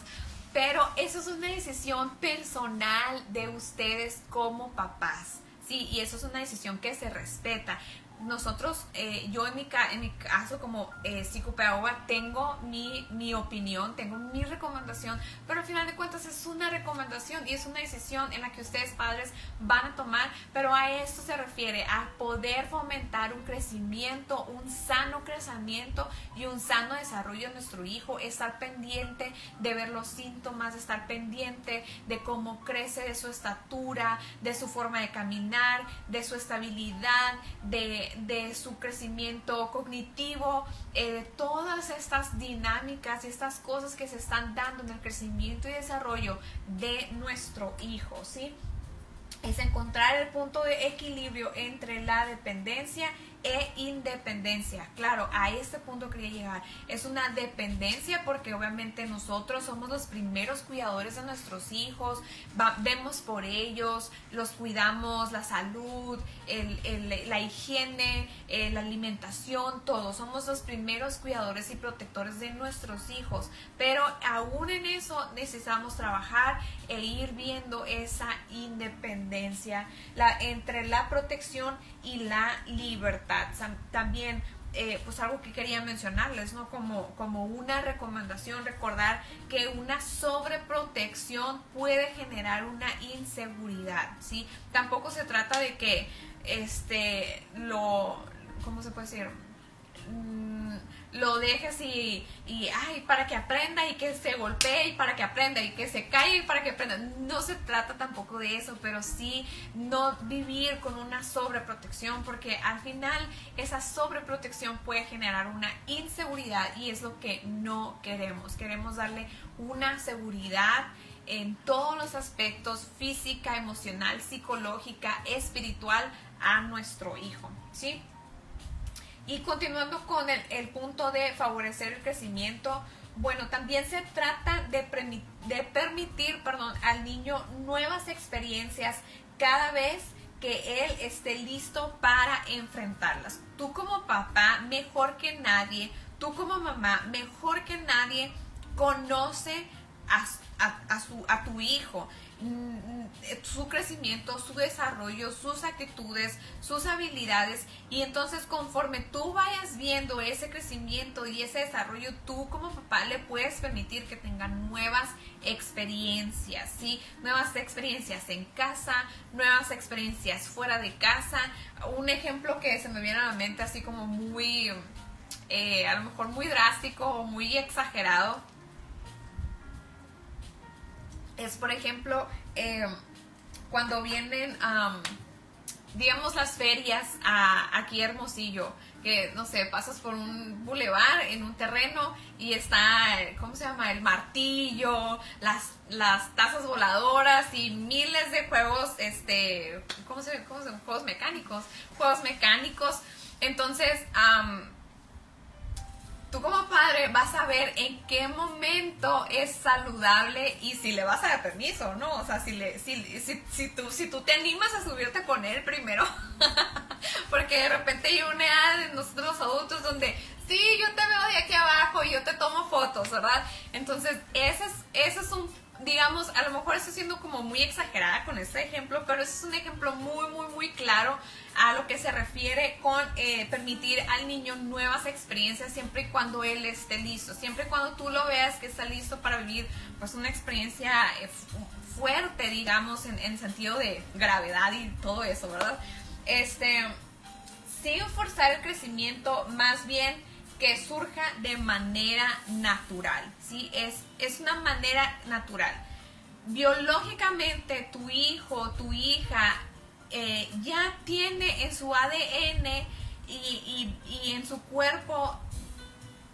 pero eso es una decisión personal de ustedes como papás, ¿sí? Y eso es una decisión que se respeta. Nosotros, yo en mi caso como psicopedagoga tengo mi opinión, tengo mi recomendación, pero al final de cuentas es una recomendación y es una decisión en la que ustedes padres van a tomar, pero a esto se refiere, a poder fomentar un crecimiento, un sano crecimiento y un sano desarrollo de nuestro hijo, estar pendiente de ver los síntomas, estar pendiente de cómo crece, de su estatura, de su forma de caminar, de su estabilidad, de su crecimiento cognitivo, todas estas dinámicas y estas cosas que se están dando en el crecimiento y desarrollo de nuestro hijo, ¿sí? Es encontrar el punto de equilibrio entre la dependencia e independencia. Claro, a este punto quería llegar. Es una dependencia porque obviamente nosotros somos los primeros cuidadores de nuestros hijos, vemos por ellos, los cuidamos, la salud, la higiene, la alimentación, todo. Somos los primeros cuidadores y protectores de nuestros hijos, pero aún en eso necesitamos trabajar e ir viendo esa independencia entre la protección y la libertad. También pues algo que quería mencionarles, ¿no? Como una recomendación, recordar que una sobreprotección puede generar una inseguridad, ¿sí? Tampoco se trata de que ¿cómo se puede decir? Lo dejes y ay, para que aprenda y que se golpee y para que aprenda y que se caiga y para que aprenda. No se trata tampoco de eso, pero sí no vivir con una sobreprotección, porque al final esa sobreprotección puede generar una inseguridad y es lo que no queremos. Queremos darle una seguridad en todos los aspectos: física, emocional, psicológica, espiritual, a nuestro hijo, ¿sí? Y continuando con el punto de favorecer el crecimiento, bueno, también se trata de permitir al niño nuevas experiencias cada vez que él esté listo para enfrentarlas. Tú como papá, mejor que nadie, tú como mamá, mejor que nadie, conoce a tu hijo, su crecimiento, su desarrollo, sus actitudes, sus habilidades, y entonces conforme tú vayas viendo ese crecimiento y ese desarrollo, tú como papá le puedes permitir que tenga nuevas experiencias, ¿sí? Nuevas experiencias en casa, nuevas experiencias fuera de casa. Un ejemplo que se me viene a la mente así como muy, a lo mejor muy drástico o muy exagerado, es, por ejemplo, cuando vienen, digamos, las ferias aquí a Hermosillo, que, no sé, pasas por un bulevar en un terreno y está, ¿cómo se llama? El martillo, las tazas voladoras y miles de juegos, ¿cómo se llama? Juegos mecánicos. Entonces, tú como padre vas a ver en qué momento es saludable y si le vas a dar permiso, ¿no? O sea, si tú te animas a subirte con él primero, porque de repente hay una edad de nosotros los adultos donde, sí, yo te veo de aquí abajo y yo te tomo fotos, ¿verdad? Entonces, ese es un, digamos, a lo mejor estoy siendo como muy exagerada con este ejemplo, pero ese es un ejemplo muy, muy, muy claro a lo que se refiere con permitir al niño nuevas experiencias siempre y cuando él esté listo, siempre y cuando tú lo veas que está listo para vivir pues una experiencia fuerte, digamos, en sentido de gravedad y todo eso, ¿verdad? Sin forzar el crecimiento, más bien que surja de manera natural, ¿sí? Es una manera natural. biológicamente tu hijo, tu hija ya tiene en su ADN y en su cuerpo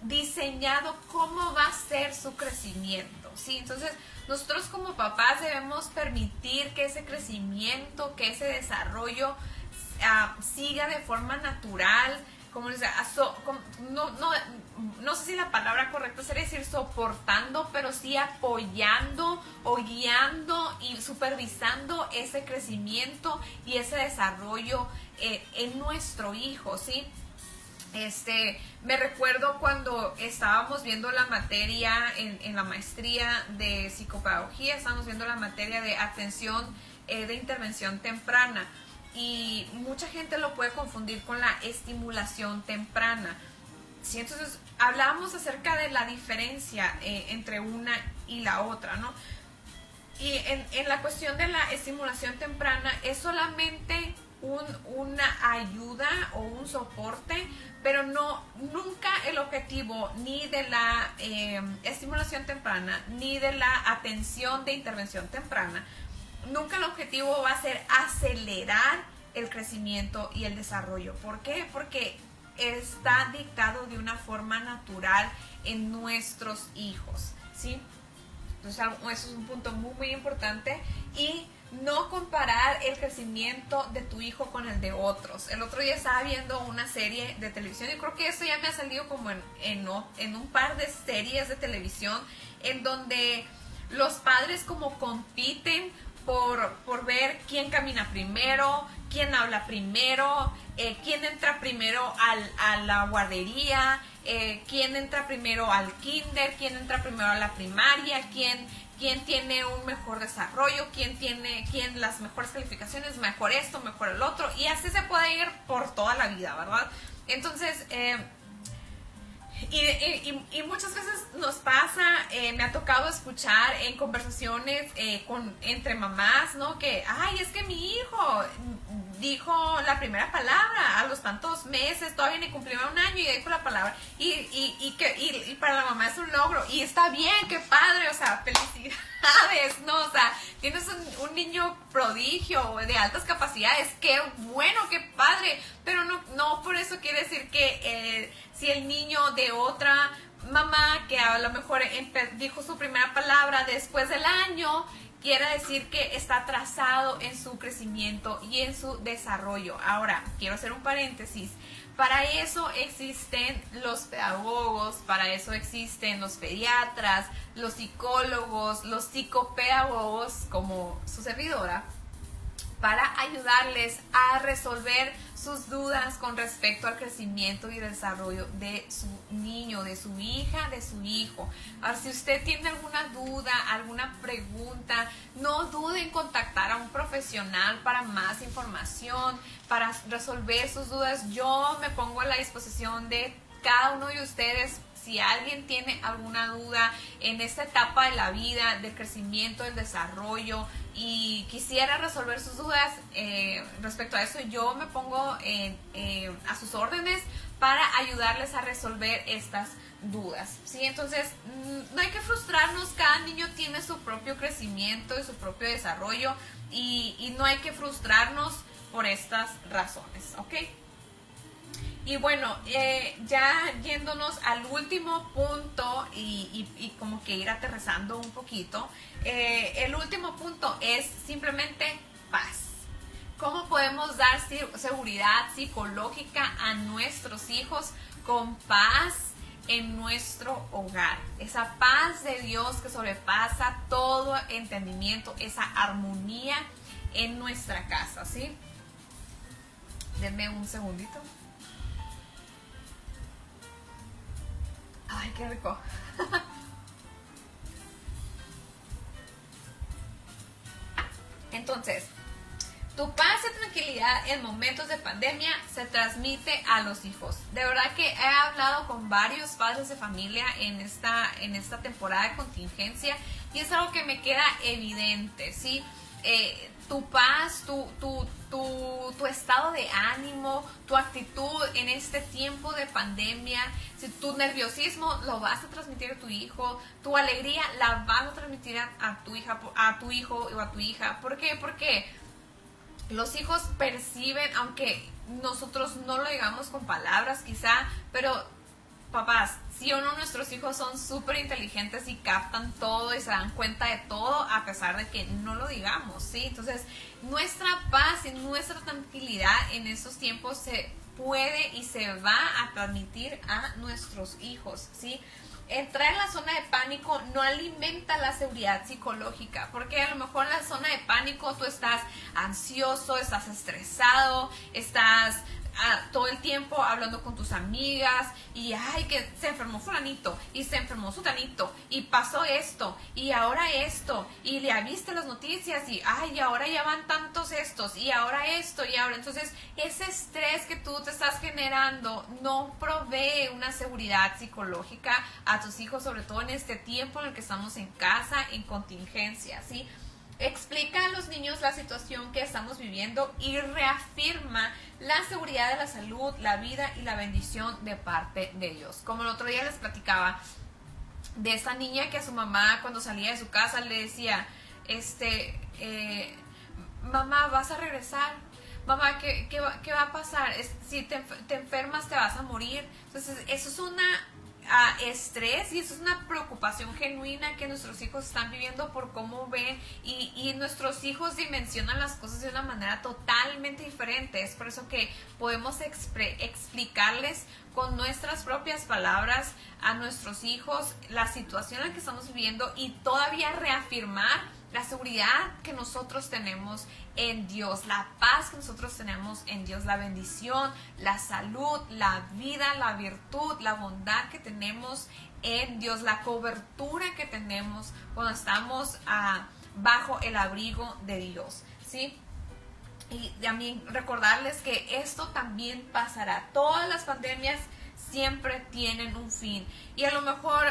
diseñado cómo va a ser su crecimiento, ¿sí? Entonces, nosotros como papás debemos permitir que ese crecimiento, que ese desarrollo siga de forma natural, como les no sé si la palabra correcta sería decir soportando, pero sí apoyando o guiando y supervisando ese crecimiento y ese desarrollo en nuestro hijo, ¿sí? Me recuerdo cuando estábamos viendo la materia en la maestría de psicopedagogía, estábamos viendo la materia de atención de intervención temprana, y mucha gente lo puede confundir con la estimulación temprana, ¿sí? Entonces hablábamos acerca de la diferencia entre una y la otra, ¿no? Y en la cuestión de la estimulación temprana es solamente una ayuda o un soporte, pero nunca el objetivo ni de la estimulación temprana ni de la atención de intervención temprana, nunca el objetivo va a ser acelerar el crecimiento y el desarrollo. ¿Por qué? Porque está dictado de una forma natural en nuestros hijos, ¿sí? Entonces eso es un punto muy, muy importante. Y no comparar el crecimiento de tu hijo con el de otros. El otro día estaba viendo una serie de televisión, y creo que esto ya me ha salido como en un par de series de televisión, en donde los padres como compiten por ver quién camina primero, quién habla primero, quién entra primero a la guardería, quién entra primero al kinder, quién entra primero a la primaria, quién tiene un mejor desarrollo, quién las mejores calificaciones, mejor esto, mejor el otro, y así se puede ir por toda la vida, ¿verdad? Entonces, y muchas veces nos pasa, me ha tocado escuchar en conversaciones entre mamás, ¿no? Que, ay, es que mi hijo dijo la primera palabra a los tantos meses, todavía ni cumplió un año y ya dijo la palabra, y para la mamá es un logro, y está bien, qué padre, o sea, felicidades, ¿no? O sea, tienes un niño prodigio de altas capacidades, qué bueno, qué padre, pero no por eso quiere decir que si el niño de otra mamá que a lo mejor dijo su primera palabra después del año, quiere decir que está atrasado en su crecimiento y en su desarrollo. Ahora, quiero hacer un paréntesis. Para eso existen los pedagogos, para eso existen los pediatras, los psicólogos, los psicopedagogos, como su servidora, para ayudarles a resolver sus dudas con respecto al crecimiento y desarrollo de su niño, de su hija, de su hijo. Ahora, si usted tiene alguna duda, alguna pregunta, no dude en contactar a un profesional para más información, para resolver sus dudas. Yo me pongo a la disposición de cada uno de ustedes. Si alguien tiene alguna duda en esta etapa de la vida, del crecimiento, del desarrollo, y quisiera resolver sus dudas respecto a eso, yo me pongo a sus órdenes para ayudarles a resolver estas dudas, ¿sí? Entonces, no hay que frustrarnos, cada niño tiene su propio crecimiento y su propio desarrollo, y no hay que frustrarnos por estas razones, ¿ok? Y bueno, ya yéndonos al último punto y como que ir aterrizando un poquito, el último punto es simplemente paz. ¿Cómo podemos dar seguridad psicológica a nuestros hijos con paz en nuestro hogar? Esa paz de Dios que sobrepasa todo entendimiento, esa armonía en nuestra casa, ¿sí? Denme un segundito. Ay, qué rico. Entonces, tu paz y tranquilidad en momentos de pandemia se transmite a los hijos. De verdad que he hablado con varios padres de familia en esta temporada de contingencia, y es algo que me queda evidente, ¿sí? tu paz, tu estado de ánimo, tu actitud en este tiempo de pandemia. Si tu nerviosismo lo vas a transmitir a tu hijo, tu alegría la vas a transmitir a tu hija, a tu hijo o a tu hija. ¿Por qué? Porque los hijos perciben, aunque nosotros no lo digamos con palabras quizá, pero papás, sí o no, nuestros hijos son súper inteligentes y captan todo y se dan cuenta de todo a pesar de que no lo digamos, ¿sí? Entonces, nuestra paz y nuestra tranquilidad en estos tiempos se puede y se va a transmitir a nuestros hijos, ¿sí? Entrar en la zona de pánico no alimenta la seguridad psicológica, porque a lo mejor en la zona de pánico tú estás ansioso, estás estresado, estás todo el tiempo hablando con tus amigas y ay, que se enfermó fulanito y se enfermó sutanito y pasó esto y ahora esto y le viste las noticias y ay, ahora ya van tantos estos y ahora esto y ahora. Entonces ese estrés que tú te estás generando no provee una seguridad psicológica a tus hijos, sobre todo en este tiempo en el que estamos en casa, en contingencia, ¿sí? Explica a los niños la situación que estamos viviendo y reafirma la seguridad de la salud, la vida y la bendición de parte de Dios. Como el otro día les platicaba de esta niña que a su mamá cuando salía de su casa le decía, mamá, ¿vas a regresar? Mamá, ¿qué va a pasar? Si te enfermas te vas a morir. Entonces eso es una estrés y eso es una preocupación genuina que nuestros hijos están viviendo por cómo ven y nuestros hijos dimensionan las cosas de una manera totalmente diferente. Es por eso que podemos explicarles con nuestras propias palabras a nuestros hijos la situación en la que estamos viviendo y todavía reafirmar la seguridad que nosotros tenemos en Dios, la paz que nosotros tenemos en Dios, la bendición, la salud, la vida, la virtud, la bondad que tenemos en Dios, la cobertura que tenemos cuando estamos bajo el abrigo de Dios, ¿sí? Y también recordarles que esto también pasará. Todas las pandemias siempre tienen un fin y a lo mejor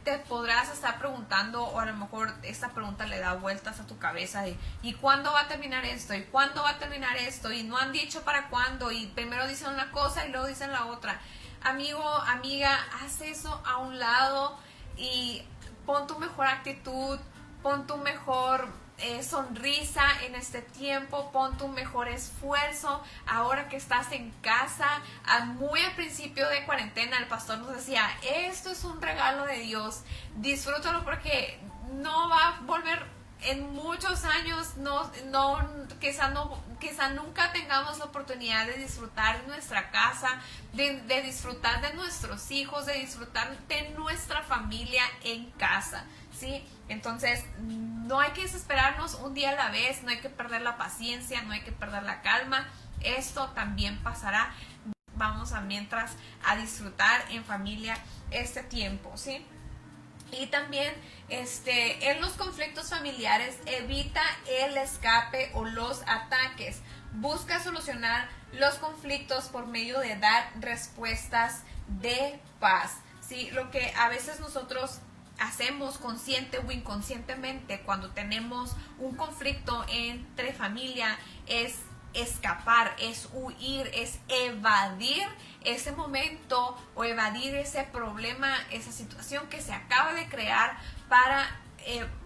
te podrás estar preguntando o a lo mejor esta pregunta le da vueltas a tu cabeza de ¿y cuándo va a terminar esto? ¿y cuándo va a terminar esto? Y no han dicho para cuándo y primero dicen una cosa y luego dicen la otra. Amigo, amiga, haz eso a un lado y pon tu mejor actitud, pon tu mejor sonrisa en este tiempo, pon tu mejor esfuerzo ahora que estás en casa. Muy al principio de cuarentena el pastor nos decía, esto es un regalo de Dios, disfrútalo porque no va a volver en muchos años, quizá nunca tengamos la oportunidad de disfrutar de nuestra casa, de disfrutar de nuestros hijos, de disfrutar de nuestra familia en casa, ¿sí? Entonces, no hay que desesperarnos un día a la vez, no hay que perder la paciencia, no hay que perder la calma. Esto también pasará. Vamos mientras a disfrutar en familia este tiempo, ¿sí? Y también en los conflictos familiares evita el escape o los ataques. Busca solucionar los conflictos por medio de dar respuestas de paz, ¿sí? Lo que a veces nosotros hacemos consciente o inconscientemente cuando tenemos un conflicto entre familia es escapar, es huir, es evadir ese momento o evadir ese problema, esa situación que se acaba de crear para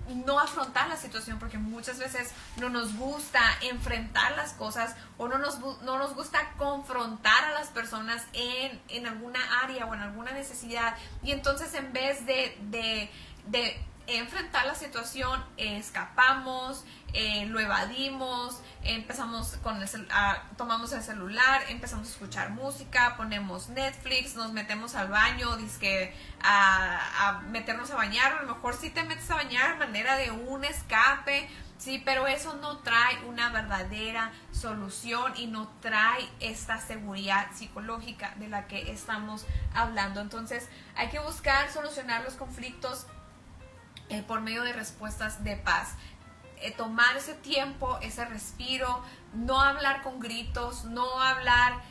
no afrontar la situación, porque muchas veces no nos gusta enfrentar las cosas o no nos gusta confrontar a las personas en alguna área o en alguna necesidad, y entonces en vez de enfrentar la situación, escapamos, lo evadimos, empezamos tomamos el celular, empezamos a escuchar música, ponemos Netflix, nos metemos al baño, dizque a meternos a bañar. A lo mejor sí te metes a bañar de manera de un escape, sí, pero eso no trae una verdadera solución y no trae esta seguridad psicológica de la que estamos hablando. Entonces hay que buscar solucionar los conflictos por medio de respuestas de paz. Tomar ese tiempo, ese respiro, no hablar con gritos, no hablar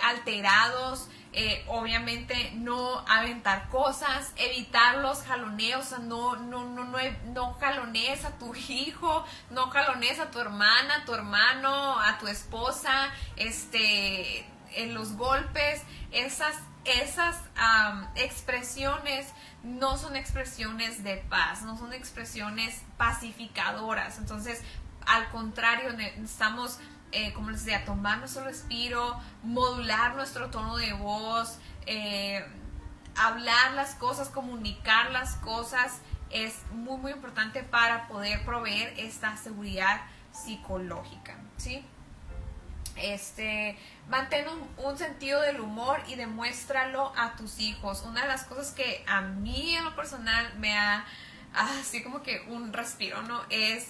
alterados, obviamente no aventar cosas, evitar los jaloneos, o sea, no jalonees a tu hijo, no jalonees a tu hermana, a tu hermano, a tu esposa, en los golpes. Esas expresiones no son expresiones de paz, no son expresiones pacificadoras. Entonces, al contrario, necesitamos, como les decía, tomar nuestro respiro, modular nuestro tono de voz, hablar las cosas, comunicar las cosas. Es muy, muy importante para poder proveer esta seguridad psicológica, ¿sí? Mantén un sentido del humor y demuéstralo a tus hijos. Una de las cosas que a mí en lo personal me ha así como que un respiro, ¿no? Es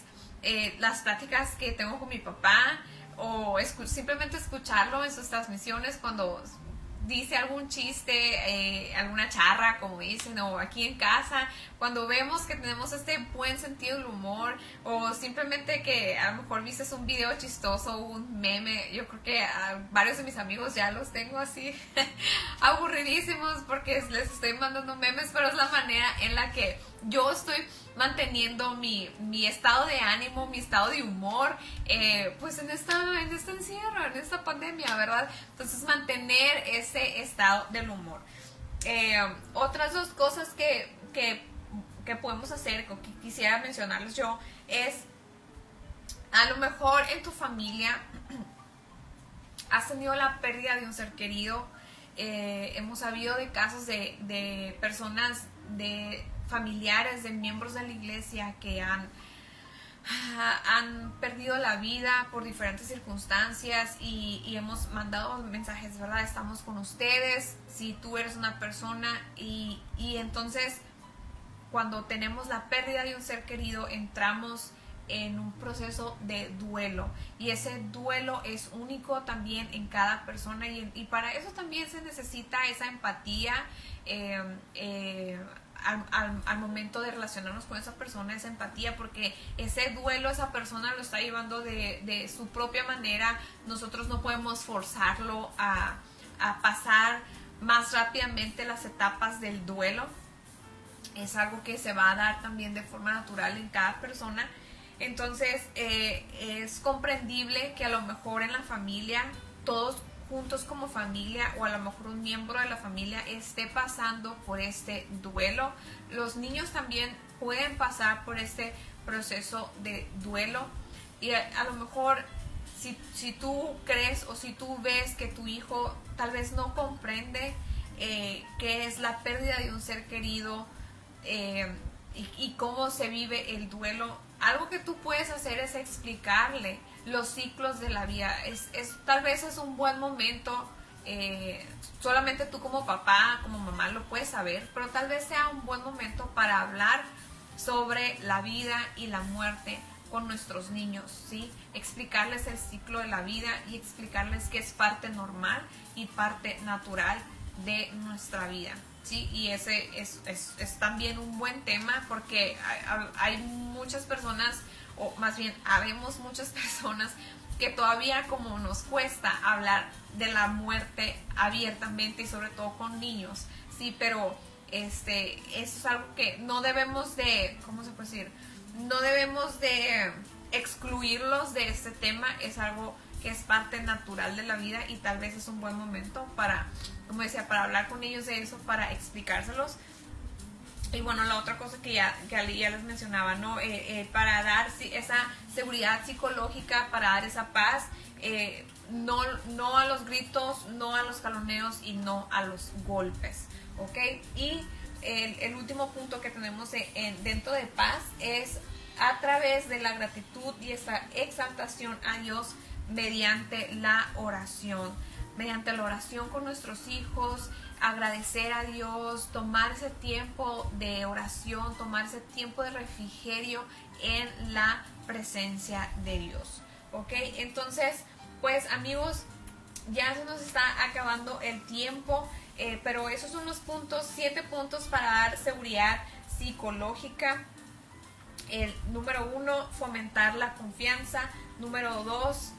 las pláticas que tengo con mi papá, o simplemente escucharlo en sus transmisiones cuando dice algún chiste, alguna charra, como dicen, o aquí en casa, cuando vemos que tenemos este buen sentido del humor, o simplemente que a lo mejor viste un video chistoso, un meme. Yo creo que a varios de mis amigos ya los tengo así aburridísimos porque les estoy mandando memes, pero es la manera en la que yo estoy manteniendo mi estado de ánimo, mi estado de humor, pues en este encierro, en esta pandemia, ¿verdad? Entonces, mantener ese estado del humor. Otras dos cosas que podemos hacer, que quisiera mencionarles yo, es a lo mejor en tu familia has tenido la pérdida de un ser querido. Hemos sabido de casos de personas, de familiares, de miembros de la iglesia que han perdido la vida por diferentes circunstancias, y hemos mandado mensajes, ¿verdad? Estamos con ustedes, si tú eres una persona, y entonces cuando tenemos la pérdida de un ser querido, entramos en un proceso de duelo, y ese duelo es único también en cada persona, y para eso también se necesita esa empatía, al momento de relacionarnos con esa persona, esa empatía, porque ese duelo esa persona lo está llevando de su propia manera. Nosotros no podemos forzarlo a pasar más rápidamente las etapas del duelo. Es algo que se va a dar también de forma natural en cada persona. Entonces es comprendible que a lo mejor en la familia, todos juntos como familia, o a lo mejor un miembro de la familia esté pasando por este duelo. Los niños también pueden pasar por este proceso de duelo, y a lo mejor si tú crees o si tú ves que tu hijo tal vez no comprende qué es la pérdida de un ser querido, y cómo se vive el duelo, algo que tú puedes hacer es explicarle los ciclos de la vida. Tal vez es un buen momento, solamente tú como papá, como mamá lo puedes saber, pero tal vez sea un buen momento para hablar sobre la vida y la muerte con nuestros niños, ¿sí? Explicarles el ciclo de la vida y explicarles que es parte normal y parte natural de nuestra vida, ¿sí? Y ese es también un buen tema, porque hay muchas personas, o más bien habemos muchas personas que todavía, como nos cuesta hablar de la muerte abiertamente, y sobre todo con niños, sí, pero eso es algo que no debemos de, ¿cómo se puede decir? No debemos de excluirlos de este tema. Es algo que es parte natural de la vida, y tal vez es un buen momento para, como decía, para hablar con ellos de eso, para explicárselos. Y bueno, la otra cosa que ya les mencionaba, ¿no? Para dar esa seguridad psicológica, para dar esa paz, no a los gritos, no a los jaloneos y no a los golpes, ¿ok? Y el último punto que tenemos dentro de paz es a través de la gratitud y esa exaltación a Dios mediante la oración. Mediante la oración con nuestros hijos, agradecer a Dios, tomar ese tiempo de oración, tomar ese tiempo de refrigerio en la presencia de Dios, ¿ok? Entonces, pues amigos, ya se nos está acabando el tiempo, pero esos son los puntos, 7 puntos para dar seguridad psicológica. El número 1, fomentar la confianza. Número 2,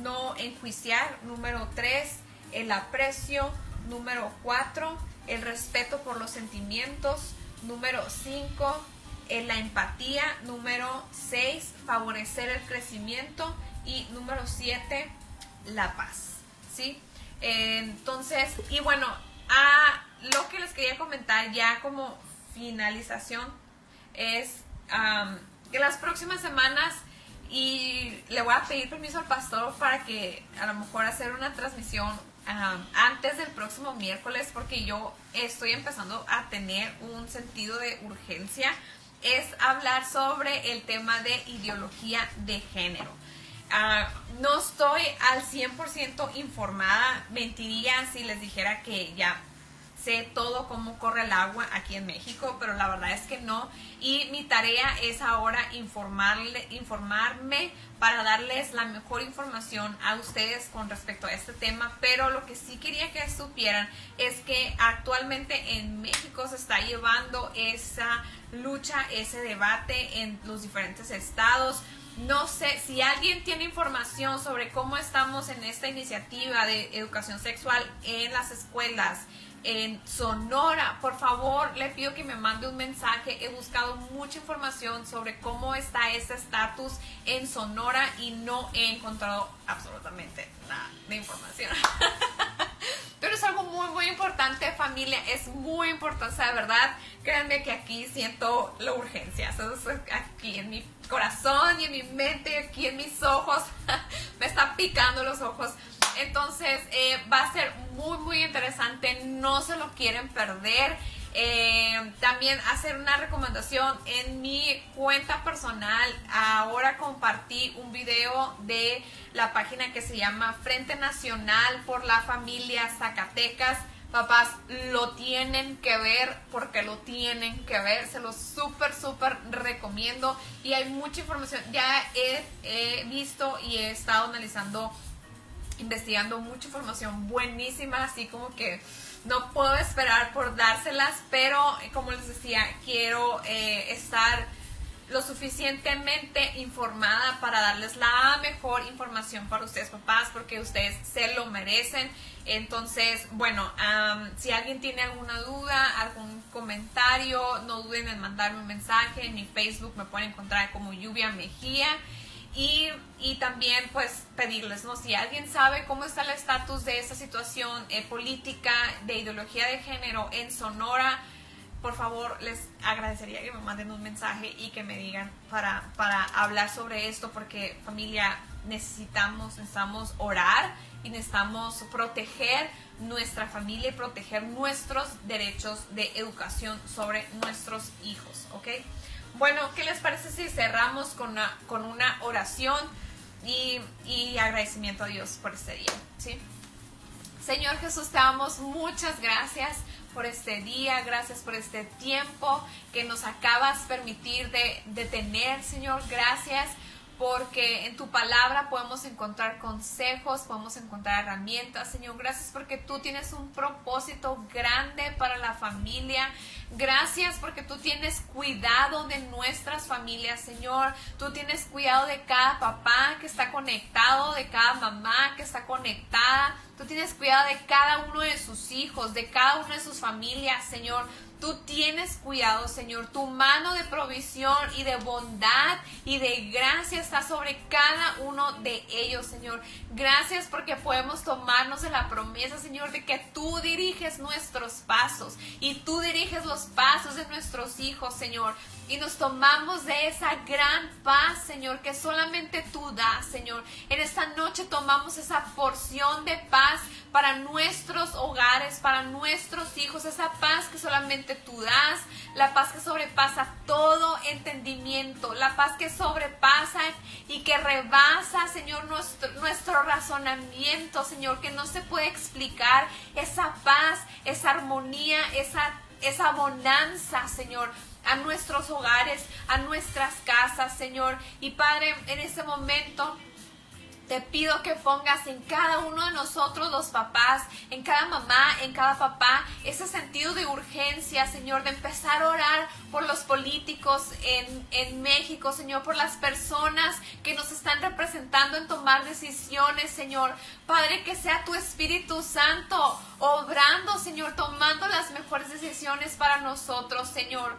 no enjuiciar. Número 3, el aprecio. Número 4, el respeto por los sentimientos. Número 5, la empatía. Número 6, favorecer el crecimiento. Y número 7, la paz, ¿sí? Entonces, y bueno, lo que les quería comentar ya como finalización es que las próximas semanas, y le voy a pedir permiso al pastor para que a lo mejor hacer una transmisión antes del próximo miércoles, porque yo estoy empezando a tener un sentido de urgencia, es hablar sobre el tema de ideología de género. No estoy al 100% informada, mentiría si les dijera que ya sé todo cómo corre el agua aquí en México, pero la verdad es que no. Y mi tarea es ahora informarme para darles la mejor información a ustedes con respecto a este tema. Pero lo que sí quería que supieran es que actualmente en México se está llevando esa lucha, ese debate en los diferentes estados. No sé si alguien tiene información sobre cómo estamos en esta iniciativa de educación sexual en las escuelas en Sonora. Por favor, le pido que me mande un mensaje. He buscado mucha información sobre cómo está ese estatus en Sonora y no he encontrado absolutamente nada de información. Pero es algo muy, muy importante, familia. Es muy importante, o sea, de verdad. Créanme que aquí siento la urgencia. O sea, aquí en mi corazón y en mi mente, aquí en mis ojos, me están picando los ojos. Entonces va a ser muy, muy interesante. No se lo quieren perder. También hacer una recomendación en mi cuenta personal. Ahora compartí un video de la página que se llama Frente Nacional por la Familia Zacatecas. Papás, lo tienen que ver porque lo tienen que ver. Se los súper, súper recomiendo. Y hay mucha información. Ya he visto y he estado analizando, investigando mucha información buenísima, así como que no puedo esperar por dárselas, pero como les decía, quiero estar lo suficientemente informada para darles la mejor información para ustedes, papás, porque ustedes se lo merecen. Entonces, bueno, si alguien tiene alguna duda, algún comentario, no duden en mandarme un mensaje. En mi Facebook me pueden encontrar como Lluvia Mejía. Y también pues pedirles, ¿no? Si alguien sabe cómo está el estatus de esta situación política de ideología de género en Sonora, por favor les agradecería que me manden un mensaje y que me digan para hablar sobre esto, porque familia, necesitamos orar y necesitamos proteger nuestra familia y proteger nuestros derechos de educación sobre nuestros hijos, ¿ok? Bueno, ¿qué les parece si cerramos con una oración y agradecimiento a Dios por este día? ¿Sí? Señor Jesús, te damos muchas gracias por este día, gracias por este tiempo que nos acabas de permitir de tener, Señor. Gracias porque en tu palabra podemos encontrar consejos, podemos encontrar herramientas, Señor. Gracias porque tú tienes un propósito grande para la familia. Gracias porque tú tienes cuidado de nuestras familias, Señor. Tú tienes cuidado de cada papá que está conectado, de cada mamá que está conectada. Tú tienes cuidado de cada uno de sus hijos, de cada una de sus familias, Señor. Tú tienes cuidado, Señor. Tu mano de provisión y de bondad y de gracia está sobre cada uno de ellos, Señor. Gracias porque podemos tomarnos de la promesa, Señor, de que tú diriges nuestros pasos y tú diriges los pasos de nuestros hijos, Señor. Y nos tomamos de esa gran paz, Señor, que solamente tú das, Señor. En esta noche tomamos esa porción de paz para nuestros hogares, para nuestros hijos, esa paz que solamente tú das, la paz que sobrepasa todo entendimiento, la paz que sobrepasa y que rebasa, Señor, nuestro razonamiento, Señor, que no se puede explicar, esa paz, esa armonía, esa bonanza, Señor, a nuestros hogares, a nuestras casas, Señor. Y Padre, en este momento Te pido que pongas en cada uno de nosotros los papás, en cada mamá, en cada papá, ese sentido de urgencia, Señor, de empezar a orar por los políticos en México, Señor, por las personas que nos están representando en tomar decisiones, Señor. Padre, que sea tu Espíritu Santo obrando, Señor, tomando las mejores decisiones para nosotros, Señor.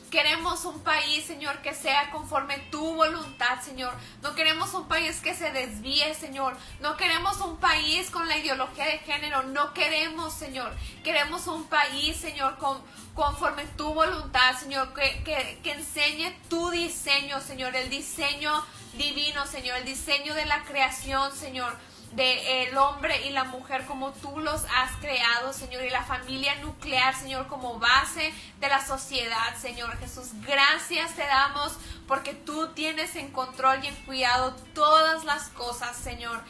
Queremos un país, Señor, que sea conforme tu voluntad, Señor. No queremos un país que se desvíe, Señor. No queremos un país con la ideología de género. No queremos, Señor. Queremos un país, Señor, conforme tu voluntad, Señor, que enseñe tu diseño, Señor, el diseño divino, Señor, el diseño de la creación, Señor, de el hombre y la mujer como tú los has creado, Señor, y la familia nuclear, Señor, como base de la sociedad, Señor Jesús. Gracias te damos porque tú tienes en control y en cuidado todas las cosas, Señor.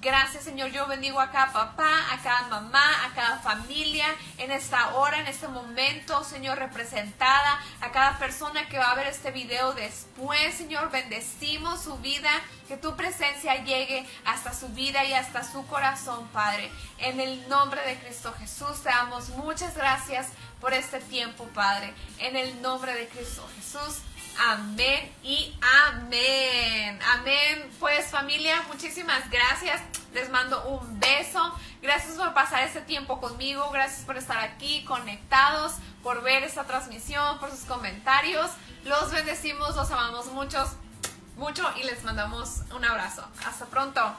Gracias, Señor. Yo bendigo a cada papá, a cada mamá, a cada familia en esta hora, en este momento, Señor, representada, a cada persona que va a ver este video después, Señor. Bendecimos su vida, que tu presencia llegue hasta su vida y hasta su corazón, Padre. En el nombre de Cristo Jesús te damos muchas gracias por este tiempo, Padre. En el nombre de Cristo Jesús. Amén y amén. Amén. Pues familia, muchísimas gracias. Les mando un beso. Gracias por pasar este tiempo conmigo. Gracias por estar aquí conectados, por ver esta transmisión, por sus comentarios. Los bendecimos, los amamos mucho y les mandamos un abrazo. Hasta pronto.